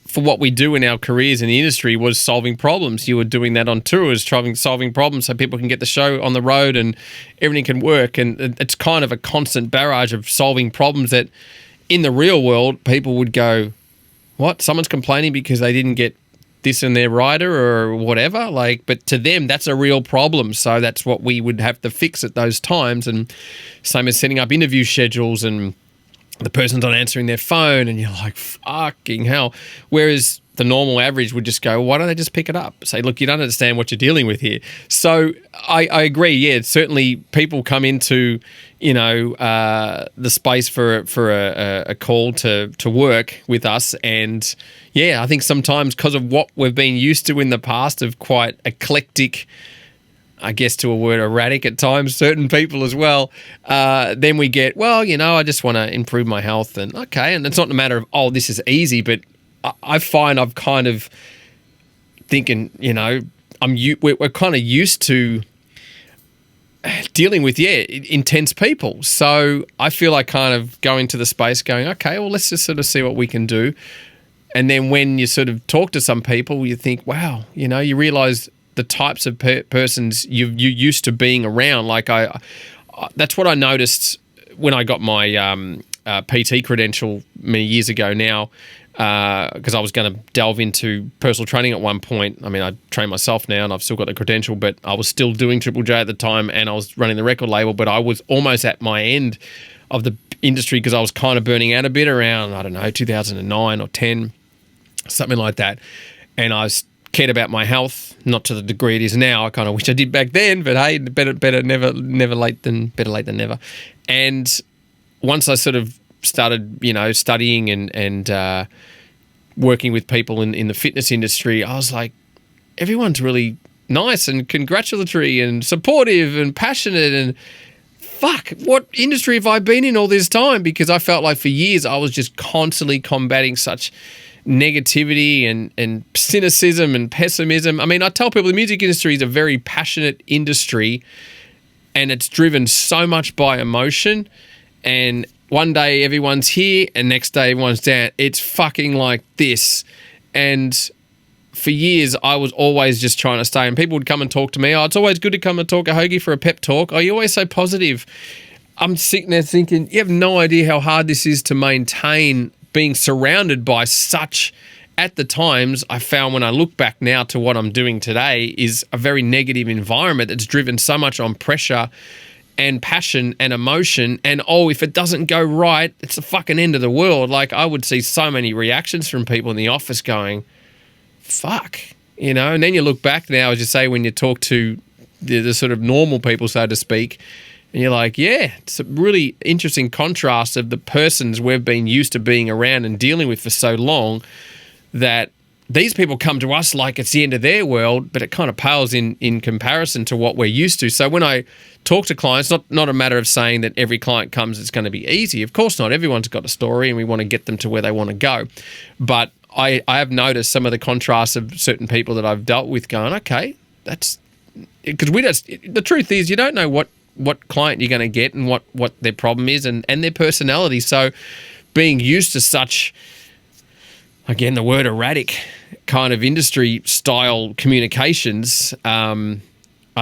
for what we do in our careers in the industry was solving problems. You were doing that on tours, solving problems so people can get the show on the road and everything can work. And it's kind of a constant barrage of solving problems that in the real world, people would go, what? Someone's complaining because they didn't get this in their rider or whatever. But to them, that's a real problem. So that's what we would have to fix at those times. And same as setting up interview schedules, and the person's not answering their phone and you're like, fucking hell. Whereas the normal average would just go, why don't they just pick it up? Say, look, you don't understand what you're dealing with here. So I agree. Yeah, certainly people come into, the space for a call to work with us. And yeah, I think sometimes because of what we've been used to in the past of quite eclectic, I guess to a word, erratic at times, certain people as well, then we get, I just want to improve my health. And okay, and it's not a matter of, this is easy, but I find I've kind of thinking, we're kind of used to dealing with, intense people. So I feel like kind of go into the space going, okay, well, let's just sort of see what we can do. And then when you sort of talk to some people, you think, wow, you realize the types of persons you used to being around. Like that's what I noticed when I got my PT credential many years ago now, because I was going to delve into personal training at one point. I mean, I train myself now and I've still got the credential, but I was still doing Triple J at the time and I was running the record label, but I was almost at my end of the industry because I was kind of burning out a bit around, 2009 or 10, something like that. And I was cared about my health, not to the degree it is now. I kind of wish I did back then, but hey, better never late than never. And once I sort of started, studying and working with people in the fitness industry, I was like, everyone's really nice and congratulatory and supportive and passionate, and fuck, what industry have I been in all this time? Because I felt like for years I was just constantly combating such negativity and cynicism and pessimism. I mean, I tell people the music industry is a very passionate industry, and it's driven so much by emotion, and one day everyone's here and next day everyone's down. It's fucking like this. And for years, I was always just trying to stay, and people would come and talk to me. Oh, it's always good to come and talk to Hoagie for a pep talk. Oh, you're always so positive. I'm sitting there thinking, you have no idea how hard this is to maintain being surrounded by such, at the times, I found when I look back now to what I'm doing today, is a very negative environment that's driven so much on pressure and passion and emotion. And, oh, if it doesn't go right, it's the fucking end of the world. Like, I would see so many reactions from people in the office going, fuck, you know. And then you look back now, as you say, when you talk to the sort of normal people, so to speak, and you're like, yeah, it's a really interesting contrast of the persons we've been used to being around and dealing with for so long, that these people come to us like it's the end of their world, but it kind of pales in comparison to what we're used to. So when I talk to clients, not a matter of saying that every client comes, it's going to be easy. Of course not. Everyone's got a story and we want to get them to where they want to go. But I have noticed some of the contrasts of certain people that I've dealt with going, okay, that's because the truth is you don't know what client you're going to get and what their problem is and their personality. So being used to such, again, the word erratic kind of industry style communications, I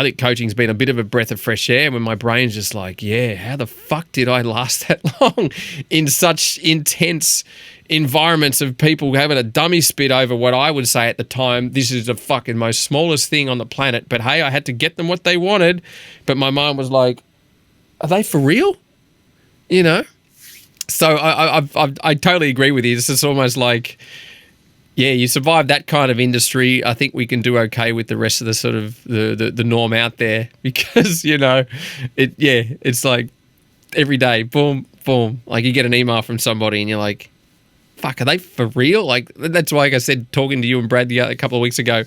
think coaching's been a bit of a breath of fresh air when my brain's just like, yeah, how the fuck did I last that long in such intense environments of people having a dummy spit over what I would say at the time, this is the fucking most smallest thing on the planet. But hey, I had to get them what they wanted. But my mind was like, are they for real? You know? So I totally agree with you. This is almost like, yeah, you survive that kind of industry. I think we can do okay with the rest of the sort of the norm out there, because, you know, it's like every day, boom, boom. Like you get an email from somebody and you're like, fuck, are they for real? Like, that's why, like I said, talking to you and Brad a couple of weeks ago,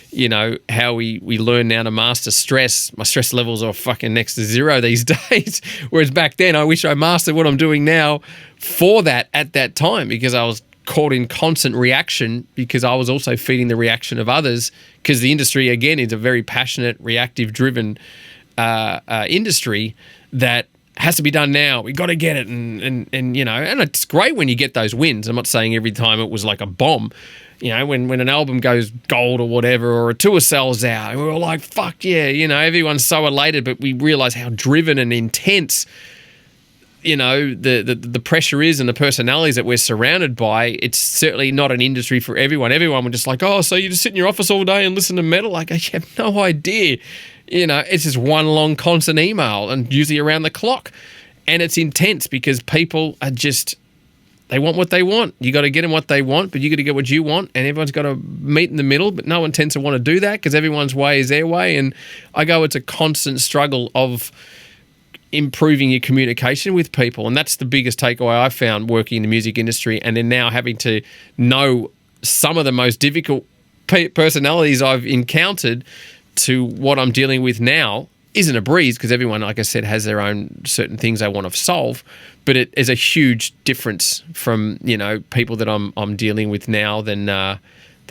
you know, how we learn now to master stress. My stress levels are fucking next to zero these days. Whereas back then, I wish I mastered what I'm doing now for that at that time, because I was caught in constant reaction, because I was also feeding the reaction of others, because the industry, again, is a very passionate, reactive driven industry that has to be done now. We got to get it. And you know, and it's great when you get those wins. I'm not saying every time it was like a bomb. You know, when an album goes gold or whatever, or a tour sells out, and we're all like, fuck yeah, you know, everyone's so elated, but we realize how driven and intense, you know, the pressure is, and the personalities that we're surrounded by. It's certainly not an industry for everyone. Everyone would just like, oh, so you just sit in your office all day and listen to metal? Like, I have no idea. You know, it's just one long constant email, and usually around the clock. And it's intense because people are just, they want what they want. You got to get them what they want, but you got to get what you want, and everyone's got to meet in the middle. But no one tends to want to do that because everyone's way is their way. And I go, it's a constant struggle of improving your communication with people. And that's the biggest takeaway I found working in the music industry, and then now having to know some of the most difficult personalities I've encountered to what I'm dealing with now isn't a breeze, because everyone, like I said, has their own certain things they want to solve, but it is a huge difference from, you know, people that I'm dealing with now than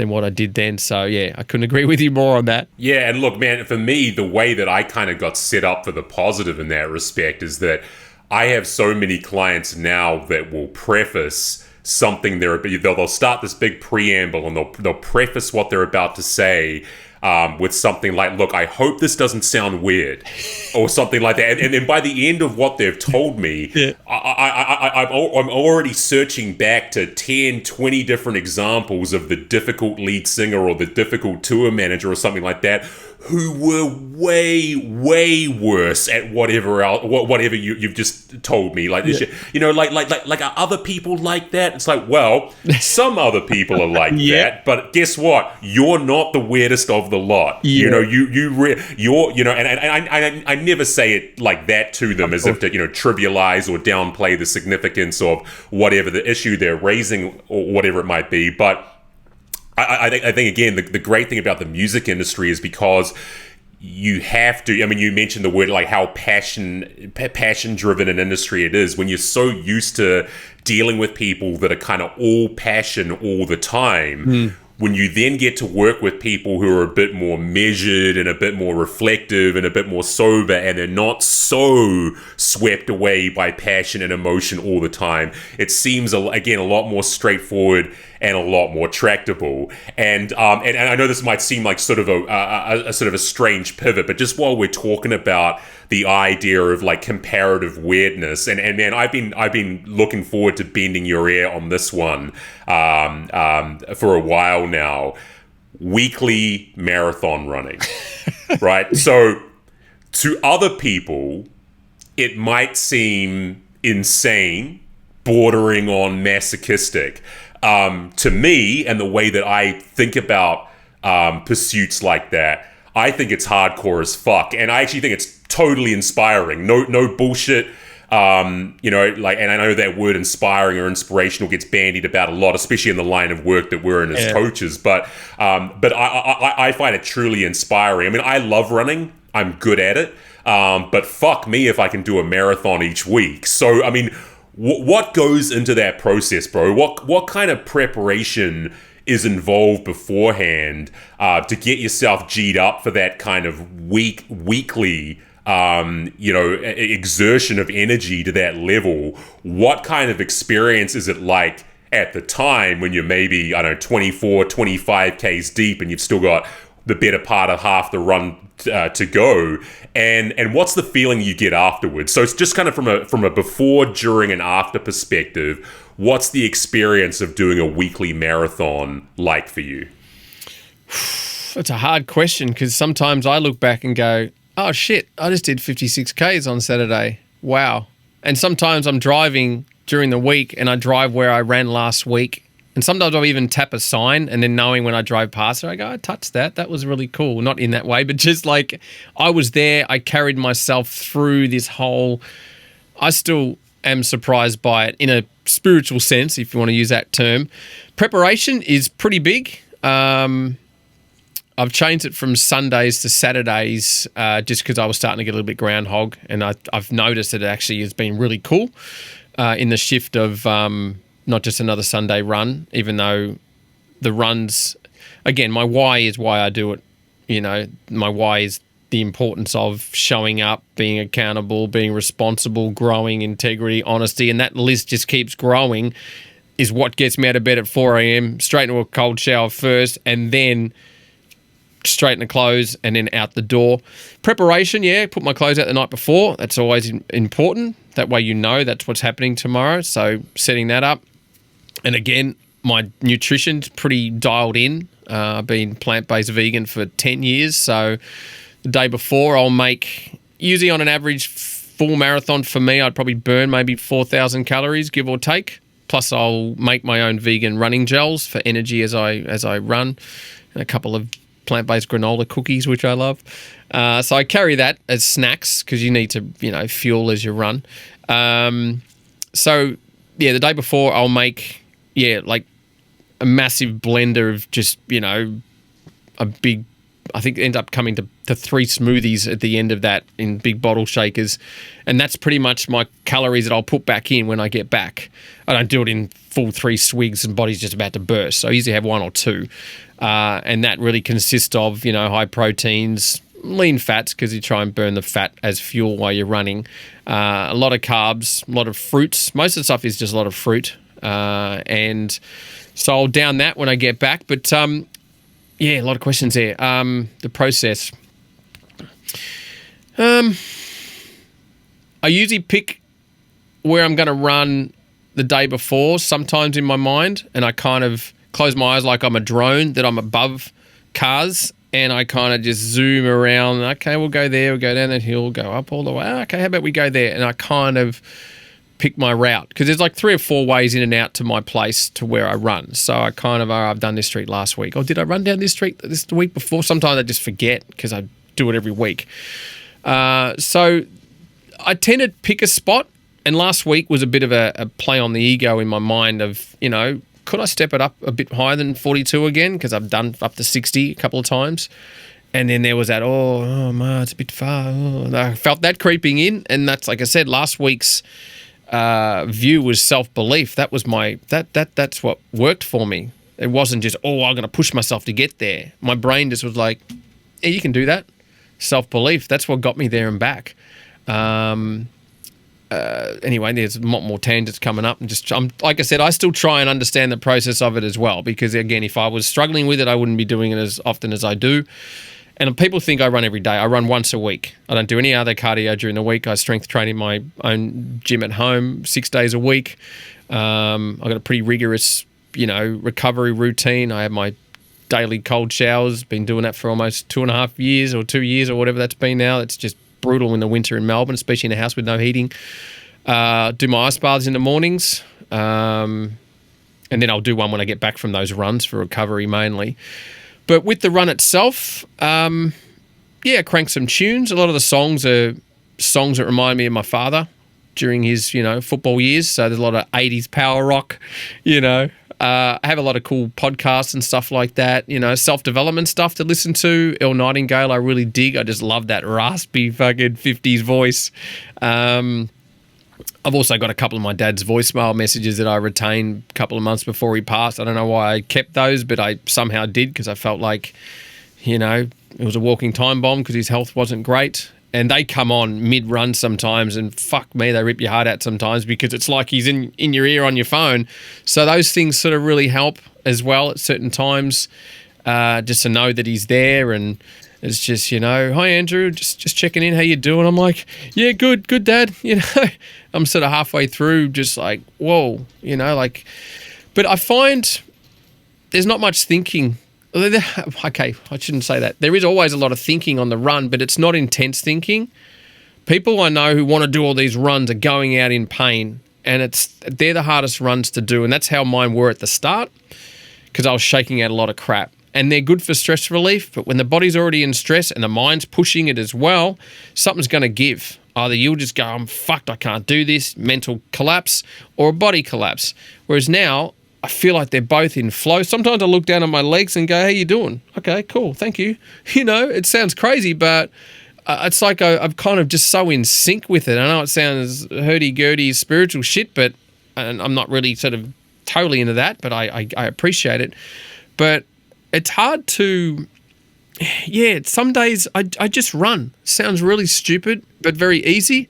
what I did then. So yeah, I couldn't agree with you more on that. Yeah, and look, man, for me, the way that I kind of got set up for the positive in that respect is that I have so many clients now that will preface something they'll start this big preamble, and they'll preface what they're about to say with something like, look, I hope this doesn't sound weird, or something like that. And then by the end of what they've told me, yeah. I'm already searching back to 10, 20 different examples of the difficult lead singer or the difficult tour manager or something like that, who were way worse at whatever else, whatever you've just told me. Like, you know, like are other people like that? It's like, well, some other people are like that, but guess what? You're not the weirdest of the lot. You know, you're, you know, and I never say it like that to them as if to, you know, trivialize or downplay the significance of whatever the issue they're raising or whatever it might be, but I think again, the great thing about the music industry is because you have to, I mean, you mentioned the word, like how passion-driven an industry it is. When you're so used to dealing with people that are kind of all passion all the time, when you then get to work with people who are a bit more measured and a bit more reflective and a bit more sober, and they're not so swept away by passion and emotion all the time, it seems, again, a lot more straightforward and a lot more tractable. And I know this might seem like sort of a sort of a strange pivot, but just while we're talking about the idea of like comparative weirdness, and man, I've been looking forward to bending your ear on this one for a while now. Weekly marathon running, right? So to other people, it might seem insane, bordering on masochistic. To me, and the way that I think about pursuits like that, I think it's hardcore as fuck, and I actually think it's totally inspiring. No bullshit. You know, like, and I know that word inspiring or inspirational gets bandied about a lot, especially in the line of work that we're in as coaches. But I find it truly inspiring. I mean, I love running. I'm good at it. But fuck me if I can do a marathon each week. So, I mean, what goes into that process, bro? What kind of preparation is involved beforehand to get yourself G'd up for that kind of weekly you know, exertion of energy to that level? What kind of experience is it like at the time when you're maybe, I don't know, 24, 25 Ks deep and you've still got the better part of half the run to go, and what's the feeling you get afterwards? So it's just kind of from a before, during, and after perspective, what's the experience of doing a weekly marathon like for you? It's a hard question, because sometimes I look back and go, oh shit, I just did 56 Ks on Saturday. Wow. And sometimes I'm driving during the week and I drive where I ran last week. And sometimes I'll even tap a sign, and then knowing when I drive past it, I go, I touched that. That was really cool. Not in that way, but just like I was there. I carried myself through this whole, I still am surprised by it in a spiritual sense, if you want to use that term. Preparation is pretty big. I've changed it from Sundays to Saturdays just because I was starting to get a little bit groundhog, and I've noticed that it actually has been really cool in the shift of not just another Sunday run, even though the runs, again, my why is why I do it. You know, my why is the importance of showing up, being accountable, being responsible, growing, integrity, honesty, and that list just keeps growing, is what gets me out of bed at 4 a.m, straight into a cold shower first, and then straighten the clothes and then out the door. Preparation, put my clothes out the night before. That's always important. That way you know that's what's happening tomorrow. So setting that up. And again, my nutrition's pretty dialed in. I've been plant-based vegan for 10 years. So the day before I'll make, usually on an average full marathon for me, I'd probably burn maybe 4,000 calories, give or take. Plus I'll make my own vegan running gels for energy as I run, and a couple of plant-based granola cookies, which I love. So I carry that as snacks because you need to, fuel as you run. So the day before I'll make, like a massive blender of just, a big, I think end up coming to 3 smoothies at the end of that in big bottle shakers. And that's pretty much my calories that I'll put back in when I get back. I don't do it in full 3 swigs and body's just about to burst. So I usually have 1 or 2. And that really consists of, high proteins, lean fats, because you try and burn the fat as fuel while you're running. A lot of carbs, a lot of fruits. Most of the stuff is just a lot of fruit. And so I'll down that when I get back. But, a lot of questions there. The process. I usually pick where I'm going to run the day before, sometimes in my mind, and I kind of close my eyes like I'm a drone, that I'm above cars, and I kind of just zoom around. Okay, we'll go there, we'll go down that hill, go up all the way. Okay, how about we go there? And I kind of pick my route because there's like 3 or 4 ways in and out to my place to where I run. So I kind of, I've done this street last week. Or did I run down this street this the week before? Sometimes I just forget because I do it every week. So I tend to pick a spot. And last week was a bit of a play on the ego in my mind of, you know, could I step it up a bit higher than 42 again? Because I've done up to 60 a couple of times. And then there was that, man, it's a bit far. Oh. I felt that creeping in. And that's, like I said, last week's view was self-belief. That was that's what worked for me. It wasn't just, I'm going to push myself to get there. My brain just was like, yeah, you can do that. Self-belief. That's what got me there and back. Anyway, there's a lot more tangents coming up. And like I said, I still try and understand the process of it as well, because again, if I was struggling with it, I wouldn't be doing it as often as I do. And people think I run every day. I run once a week. I don't do any other cardio during the week. I strength train in my own gym at home 6 days a week. I've got a pretty rigorous, recovery routine. I have my daily cold showers. Been doing that for almost 2.5 years or 2 years or whatever that's been now. It's just brutal in the winter in Melbourne, especially in a house with no heating. Do my ice baths in the mornings, and then I'll do one when I get back from those runs for recovery mainly. But with the run itself, crank some tunes. A lot of the songs are songs that remind me of my father during his, football years. So there's a lot of 80s power rock, I have a lot of cool podcasts and stuff like that, self-development stuff to listen to. Earl Nightingale, I really dig. I just love that raspy fucking 50s voice. I've also got a couple of my dad's voicemail messages that I retained a couple of months before he passed. I don't know why I kept those, but I somehow did because I felt like, it was a walking time bomb because his health wasn't great. And they come on mid-run sometimes, and fuck me, they rip your heart out sometimes because it's like he's in your ear on your phone. So those things sort of really help as well at certain times, just to know that he's there. And it's just, hi, Andrew, just checking in. How you doing? I'm like, yeah, good, Dad. I'm sort of halfway through just like, whoa, but I find there's not much thinking. Okay, I shouldn't say that. There is always a lot of thinking on the run, but it's not intense thinking. People I know who want to do all these runs are going out in pain, and they're the hardest runs to do, and that's how mine were at the start because I was shaking out a lot of crap. And they're good for stress relief, but when the body's already in stress and the mind's pushing it as well, something's going to give. Either you'll just go, I'm fucked, I can't do this, mental collapse, or a body collapse. Whereas now, I feel like they're both in flow. Sometimes I look down at my legs and go, how you doing? Okay, cool, thank you. It sounds crazy, but it's like I'm kind of just so in sync with it. I know it sounds hurdy-gurdy spiritual shit, but and I'm not really sort of totally into that, but I appreciate it. But it's hard to, some days I just run. Sounds really stupid, but very easy.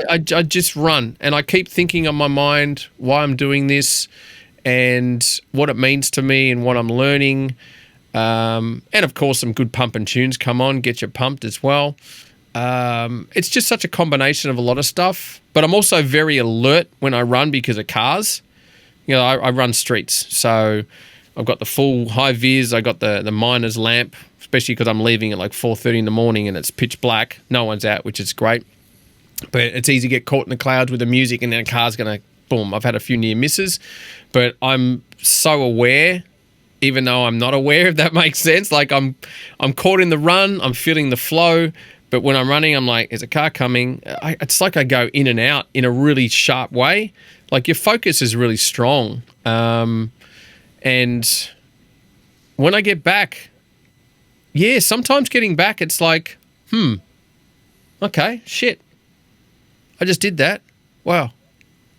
I just run, and I keep thinking on my mind why I'm doing this, and what it means to me and what I'm learning. And of course, some good pumping tunes come on, get you pumped as well. It's just such a combination of a lot of stuff. But I'm also very alert when I run because of cars. I run streets. So I've got the full high vis. I got the miner's lamp, especially because I'm leaving at like 4:30 in the morning and it's pitch black. No one's out, which is great. But it's easy to get caught in the clouds with the music, and then a car's going to boom. I've had a few near misses, but I'm so aware, even though I'm not aware, if that makes sense. Like I'm caught in the run, I'm feeling the flow, but when I'm running, I'm like, is a car coming? It's like I go in and out in a really sharp way. Like your focus is really strong. And when I get back, sometimes getting back, it's like, okay, shit. I just did that. Wow.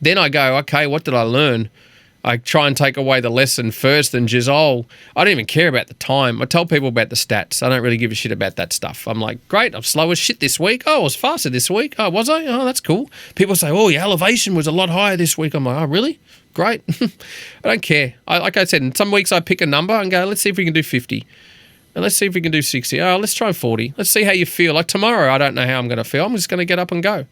Then I go, okay, what did I learn? I try and take away the lesson first and just, I don't even care about the time. I tell people about the stats. I don't really give a shit about that stuff. I'm like, great, I'm slow as shit this week. I was faster this week. Oh, was I? Oh, that's cool. People say, your elevation was a lot higher this week. I'm like, oh, really? Great. I don't care. Like I said, in some weeks I pick a number and go, let's see if we can do 50. And let's see if we can do 60. Oh, let's try 40. Let's see how you feel. Like tomorrow, I don't know how I'm going to feel. I'm just going to get up and go.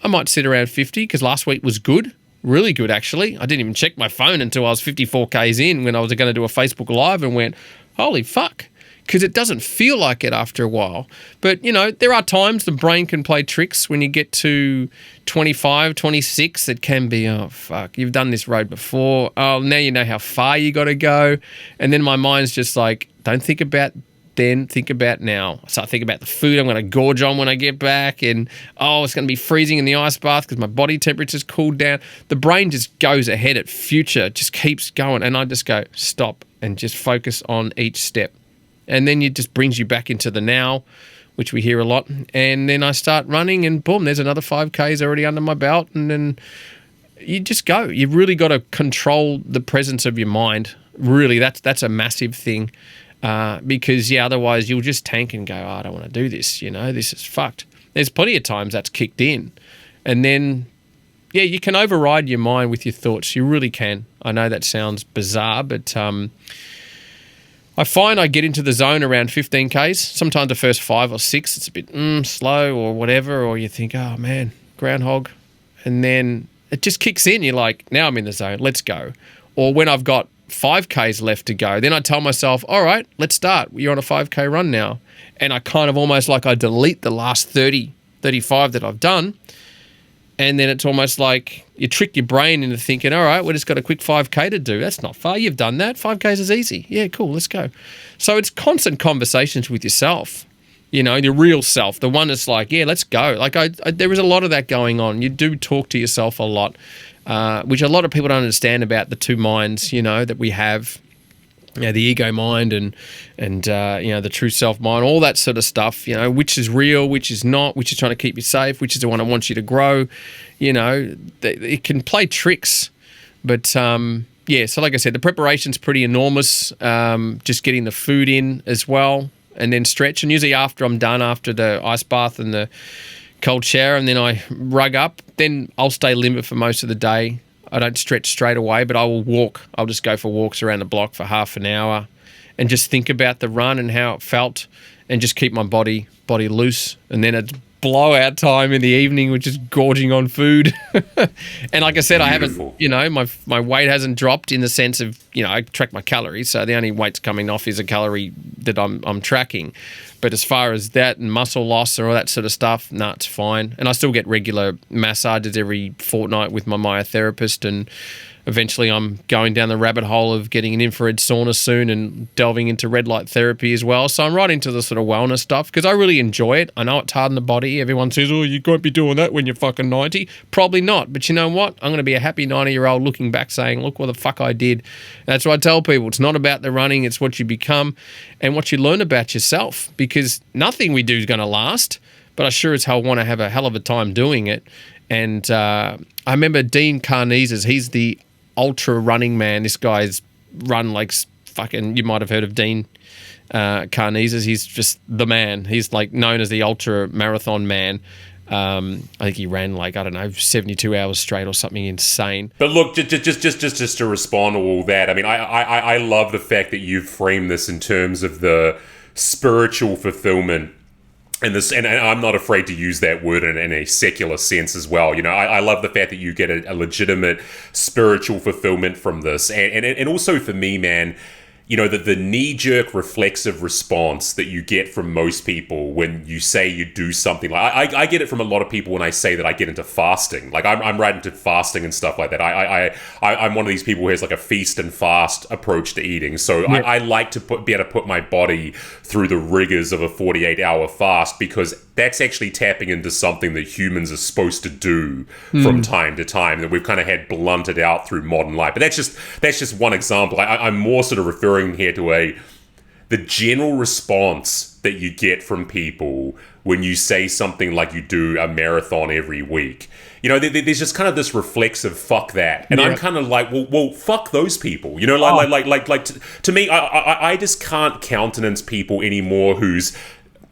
I might sit around 50 because last week was good. Really good, actually. I didn't even check my phone until I was 54 Ks in when I was going to do a Facebook Live and went, holy fuck. because it doesn't feel like it after a while. But, there are times the brain can play tricks when you get to 25, 26. It can be, oh, fuck, you've done this road before. Oh, now you know how far you got to go. And then my mind's just like, don't think about then, think about now. So I think about the food I'm going to gorge on when I get back, and it's going to be freezing in the ice bath because my body temperature's cooled down. The brain just goes ahead at future, just keeps going, and I just go stop and just focus on each step. And then it just brings you back into the now, which we hear a lot. And then I start running, and boom, there's another 5Ks already under my belt, and then you just go. You've really got to control the presence of your mind. Really, that's a massive thing. Because, otherwise you'll just tank and go, I don't want to do this, this is fucked. There's plenty of times that's kicked in. And then, you can override your mind with your thoughts. You really can. I know that sounds bizarre, but I find I get into the zone around 15Ks. Sometimes the first 5 or 6, it's a bit slow or whatever, or you think, oh, man, groundhog. And then it just kicks in. You're like, now I'm in the zone, let's go. Or when I've got 5Ks left to go, then I tell myself, all right, let's start. You're on a 5K run now. And I kind of almost like I delete the last 30, 35 that I've done. And then it's almost like you trick your brain into thinking, all right, we just got a quick 5K to do. That's not far. You've done that. 5Ks is easy. Yeah, cool. Let's go. So it's constant conversations with yourself, the real self, the one that's like, yeah, let's go. Like there is a lot of that going on. You do talk to yourself a lot. Which a lot of people don't understand about the two minds, that we have, the ego mind and the true self mind, all that sort of stuff, which is real, which is not, which is trying to keep you safe, which is the one that wants you to grow, it can play tricks. But, so like I said, the preparation's pretty enormous, just getting the food in as well, and then stretch. And usually after I'm done, after the ice bath and the cold shower, and then I rug up, then I'll stay limber for most of the day. I don't stretch straight away, but I will walk. I'll just go for walks around the block for half an hour and just think about the run and how it felt and just keep my body loose. And then it's blowout time in the evening, which is gorging on food. And like I said, Beautiful. I haven't, my weight hasn't dropped in the sense of, I track my calories. So the only weight's coming off is a calorie that I'm tracking. But as far as that and muscle loss and all that sort of stuff, it's fine. And I still get regular massages every fortnight with my myotherapist, and eventually I'm going down the rabbit hole of getting an infrared sauna soon and delving into red light therapy as well. So I'm right into the sort of wellness stuff because I really enjoy it. I know it's hard on the body. Everyone says, oh, you won't be doing that when you're fucking 90. Probably not. But you know what? I'm going to be a happy 90-year-old looking back saying, look what the fuck I did. And that's what I tell people. It's not about the running. It's what you become and what you learn about yourself, because nothing we do is going to last. But I sure as hell want to have a hell of a time doing it. And I remember Dean Karnezes. He's the ultra running man. This guy's run like fucking, you might have heard of Dean Karnezes. He's just the man. He's like known as the ultra marathon man. I think he ran 72 hours straight or something insane. But look, just to respond to all that, I mean, I love the fact that you've framed this in terms of the spiritual fulfillment. And I'm not afraid to use that word in a secular sense as well. I love the fact that you get a legitimate spiritual fulfillment from this. And also for me, man, the knee-jerk reflexive response that you get from most people when you say you do something. Like I get it from a lot of people when I say that I get into fasting. Like I'm right into fasting and stuff like that. I'm one of these people who has like a feast and fast approach to eating. So yeah. I like to be able to put my body through the rigors of a 48-hour fast, because that's actually tapping into something that humans are supposed to do from time to time that we've kind of had blunted out through modern life. But that's just one example. I'm more sort of referring here to the general response that you get from people when you say something like you do a marathon every week. There's just kind of this reflexive fuck that, and yeah. I'm kind of like, well, fuck those people. To me, I just can't countenance people anymore whose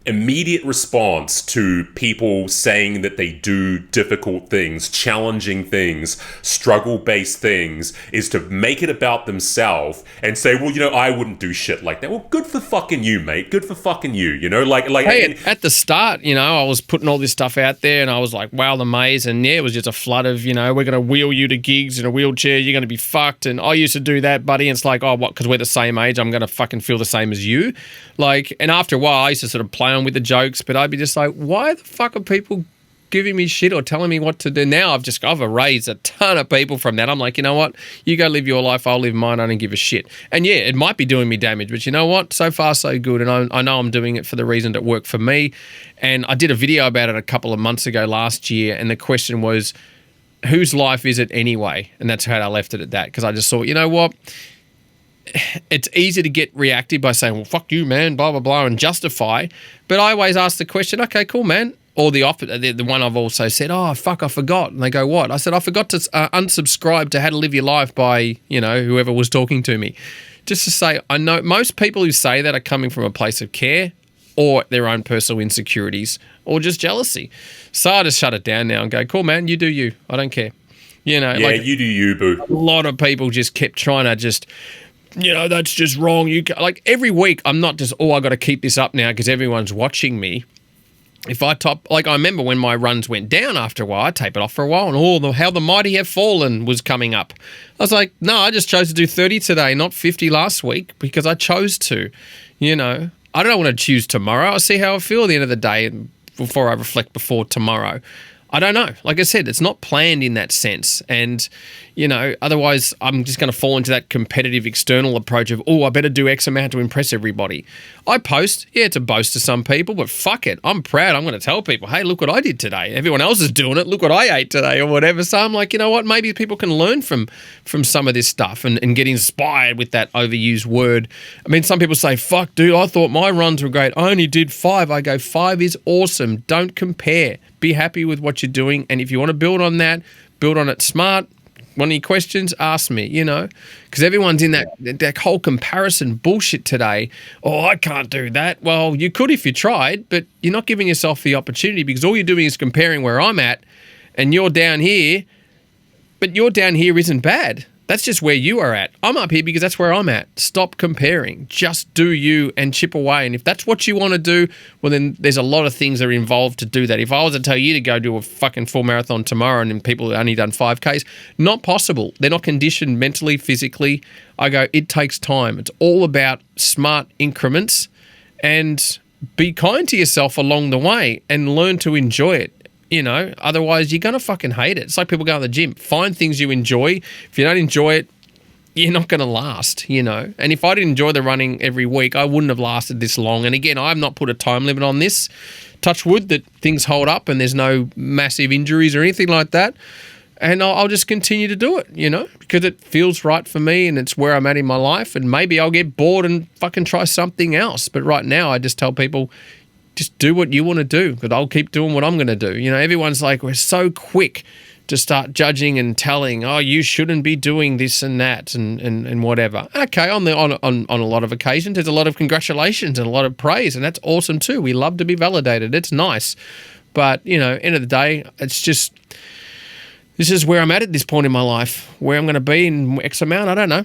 immediate response to people saying that they do difficult things, challenging things, struggle-based things, is to make it about themselves and say, well, I wouldn't do shit like that. Well, good for fucking you, mate. Good for fucking you. Hey, at the start, I was putting all this stuff out there and I was like, wow, the maze. And yeah, it was just a flood of, we're going to wheel you to gigs in a wheelchair. You're going to be fucked. And I used to do that, buddy. And it's like, oh, what? Because we're the same age. I'm going to fucking feel the same as you. And after a while, I used to sort of play on with the jokes, but I'd be just like, why the fuck are people giving me shit or telling me what to do? Now I've erased a ton of people from that. I'm like, you know what? You go live your life, I'll live mine. I don't give a shit. And yeah, it might be doing me damage, but you know what? So far, so good. And I know I'm doing it for the reason that worked for me. And I did a video about it a couple of months ago last year, and the question was, whose life is it anyway? And that's how I left it at that, because I just thought, you know what? It's easy to get reactive by saying, well, fuck you, man, blah, blah, blah, and justify. But I always ask the question, okay, cool, man. Or the one I've also said, oh, fuck, I forgot. And they go, what? I said, I forgot to unsubscribe to How to Live Your Life by, whoever was talking to me. Just to say, I know most people who say that are coming from a place of care or their own personal insecurities or just jealousy. So I just shut it down now and go, cool, man, you do you. I don't care. Yeah, you do you, boo. A lot of people just kept trying to just... that's just wrong. Every week, I'm not just, I got to keep this up now because everyone's watching me. If I I remember when my runs went down after a while, I tape it off for a while, and how the mighty have fallen was coming up. I was like, no, I just chose to do 30 today, not 50 last week, because I chose to. I don't want to choose tomorrow. I'll see how I feel at the end of the day before I reflect before tomorrow. I don't know. Like I said, it's not planned in that sense. And, otherwise I'm just going to fall into that competitive external approach of, I better do X amount to impress everybody. I post, it's a boast to some people, but fuck it. I'm proud. I'm going to tell people, hey, look what I did today. Everyone else is doing it. Look what I ate today or whatever. So I'm like, you know what? Maybe people can learn from some of this stuff and get inspired with that overused word. I mean, some people say, fuck, dude, I thought my runs were great. I only did 5. I go, 5 is awesome. Don't compare. Be happy with what you're doing. And if you want to build on that, build on it smart. Want any questions? Ask me, because everyone's in that whole comparison bullshit today. Oh, I can't do that. Well, you could if you tried, but you're not giving yourself the opportunity because all you're doing is comparing where I'm at and you're down here, but your down here isn't bad. That's just where you are at. I'm up here because that's where I'm at. Stop comparing. Just do you and chip away. And if that's what you want to do, well, then there's a lot of things that are involved to do that. If I was to tell you to go do a fucking full marathon tomorrow and then people have only done 5Ks, not possible. They're not conditioned mentally, physically. I go, it takes time. It's all about smart increments and be kind to yourself along the way and learn to enjoy it. Otherwise you're going to fucking hate it. It's like people go to the gym. Find things you enjoy. If you don't enjoy it, you're not going to last, And if I didn't enjoy the running every week, I wouldn't have lasted this long. And again, I've not put a time limit on this. Touch wood that things hold up and there's no massive injuries or anything like that. And I'll just continue to do it, because it feels right for me and it's where I'm at in my life. And maybe I'll get bored and fucking try something else. But right now I just tell people, just do what you want to do, because I'll keep doing what I'm going to do. Everyone's like, we're so quick to start judging and telling, oh, you shouldn't be doing this and that and whatever. Okay, on a lot of occasions, there's a lot of congratulations and a lot of praise, and that's awesome too. We love to be validated. It's nice. But, end of the day, it's just, this is where I'm at this point in my life. Where I'm going to be in X amount, I don't know.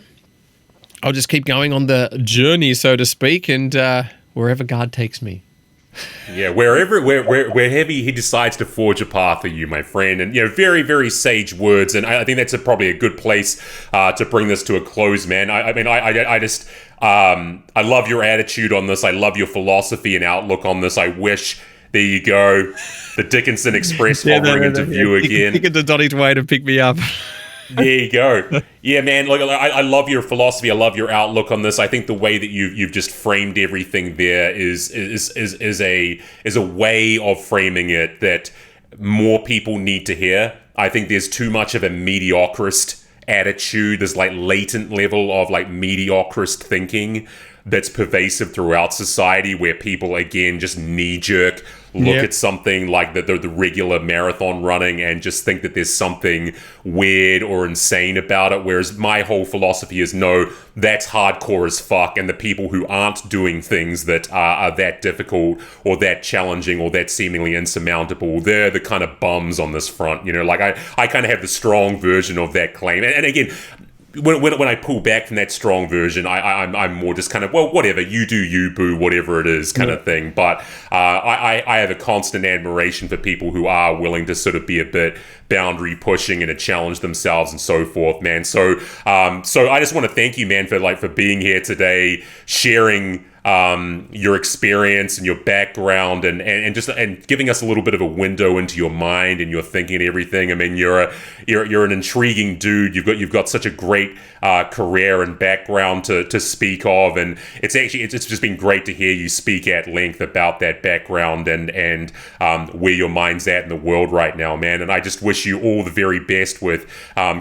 I'll just keep going on the journey, so to speak, and wherever God takes me. Yeah, wherever he decides to forge a path for you, my friend, and very, very sage words, and I think that's probably a good place to bring this to a close, man. I just love your attitude on this. I love your philosophy and outlook on this. I wish, there you go, the Dickinson Express hovering into view again. Dickinson's on his way to pick me up. There you go. Yeah, man. Look, I love your philosophy. I love your outlook on this. I think the way that you've just framed everything there is a way of framing it that more people need to hear. I think there's too much of a mediocrist attitude. There's latent level of mediocrist thinking that's pervasive throughout society, where people again just knee jerk look at something like the regular marathon running and just think that there's something weird or insane about it. Whereas my whole philosophy is, no, that's hardcore as fuck. And the people who aren't doing things that are that difficult or that challenging or that seemingly insurmountable, they're the kind of bums on this front. You know, like I kind of have the strong version of that claim. And again, when I pull back from that strong version, I'm more just kind of, well, whatever, you do you, boo, whatever it is kind of thing. But I have a constant admiration for people who are willing to sort of be a bit boundary pushing and to challenge themselves and so forth, man. So I just want to thank you, man, for being here today, sharing your experience and your background and giving us a little bit of a window into your mind and your thinking and everything. I mean, you're an intriguing dude. You've got such a great career and background to speak of, and it's just been great to hear you speak at length about that background and where your mind's at in the world right now, man. And I just wish you all the very best with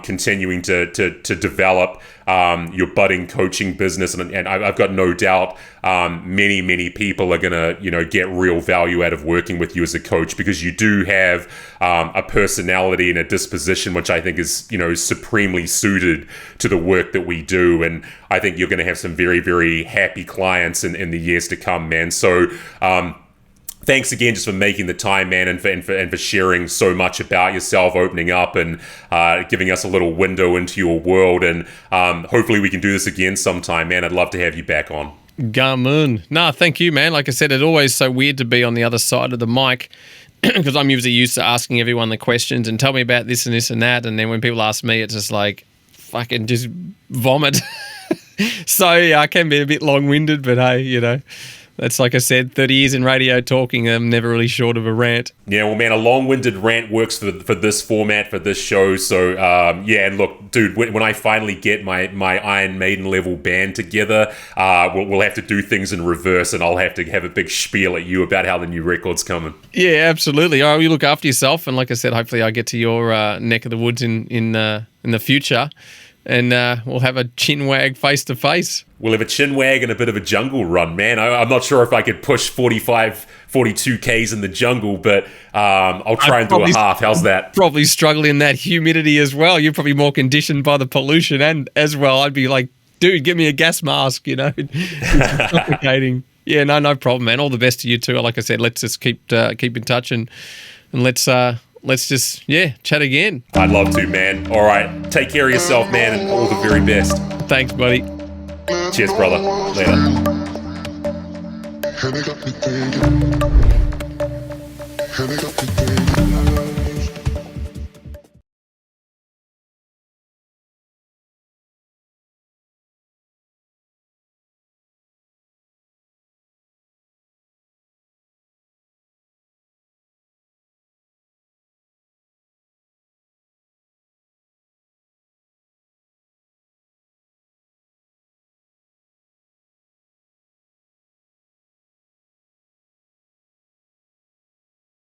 continuing to develop your budding coaching business, and I've got no doubt many people are gonna get real value out of working with you as a coach, because you do have a personality and a disposition which I think is supremely suited to the work that we do, and I think you're going to have some very, very happy clients in the years to come, man. So thanks again just for making the time, man, and for sharing so much about yourself, opening up and giving us a little window into your world. And hopefully we can do this again sometime, man. I'd love to have you back on. Gamoon. No, thank you, man. Like I said, it's always so weird to be on the other side of the mic because I'm usually used to asking everyone the questions and tell me about this and this and that. And then when people ask me, it's just like fucking just vomit. So yeah, I can be a bit long-winded, but hey, that's, like I said, 30 years in radio talking, I'm never really short of a rant. Yeah, well, man, a long-winded rant works for this format, for this show. So, yeah, and look, dude, when I finally get my Iron Maiden level band together, we'll have to do things in reverse, and I'll have to have a big spiel at you about how the new record's coming. Yeah, absolutely. Oh, you look after yourself, and like I said, hopefully I get to your neck of the woods in the future. And we'll have a chin wag face to face. We'll have a chin wag and a bit of a jungle run, man. I'm not sure if I could push 42 Ks in the jungle, but I'll try and do a half. How's that? Probably struggle in that humidity as well. You're probably more conditioned by the pollution and as well. I'd be like, dude, give me a gas mask, It's suffocating. Yeah, no problem, man. All the best to you too. Like I said, let's just keep in touch and let's just, chat again. I'd love to, man. All right. Take care of yourself, man, and all the very best. Thanks, buddy. Cheers, brother. Later.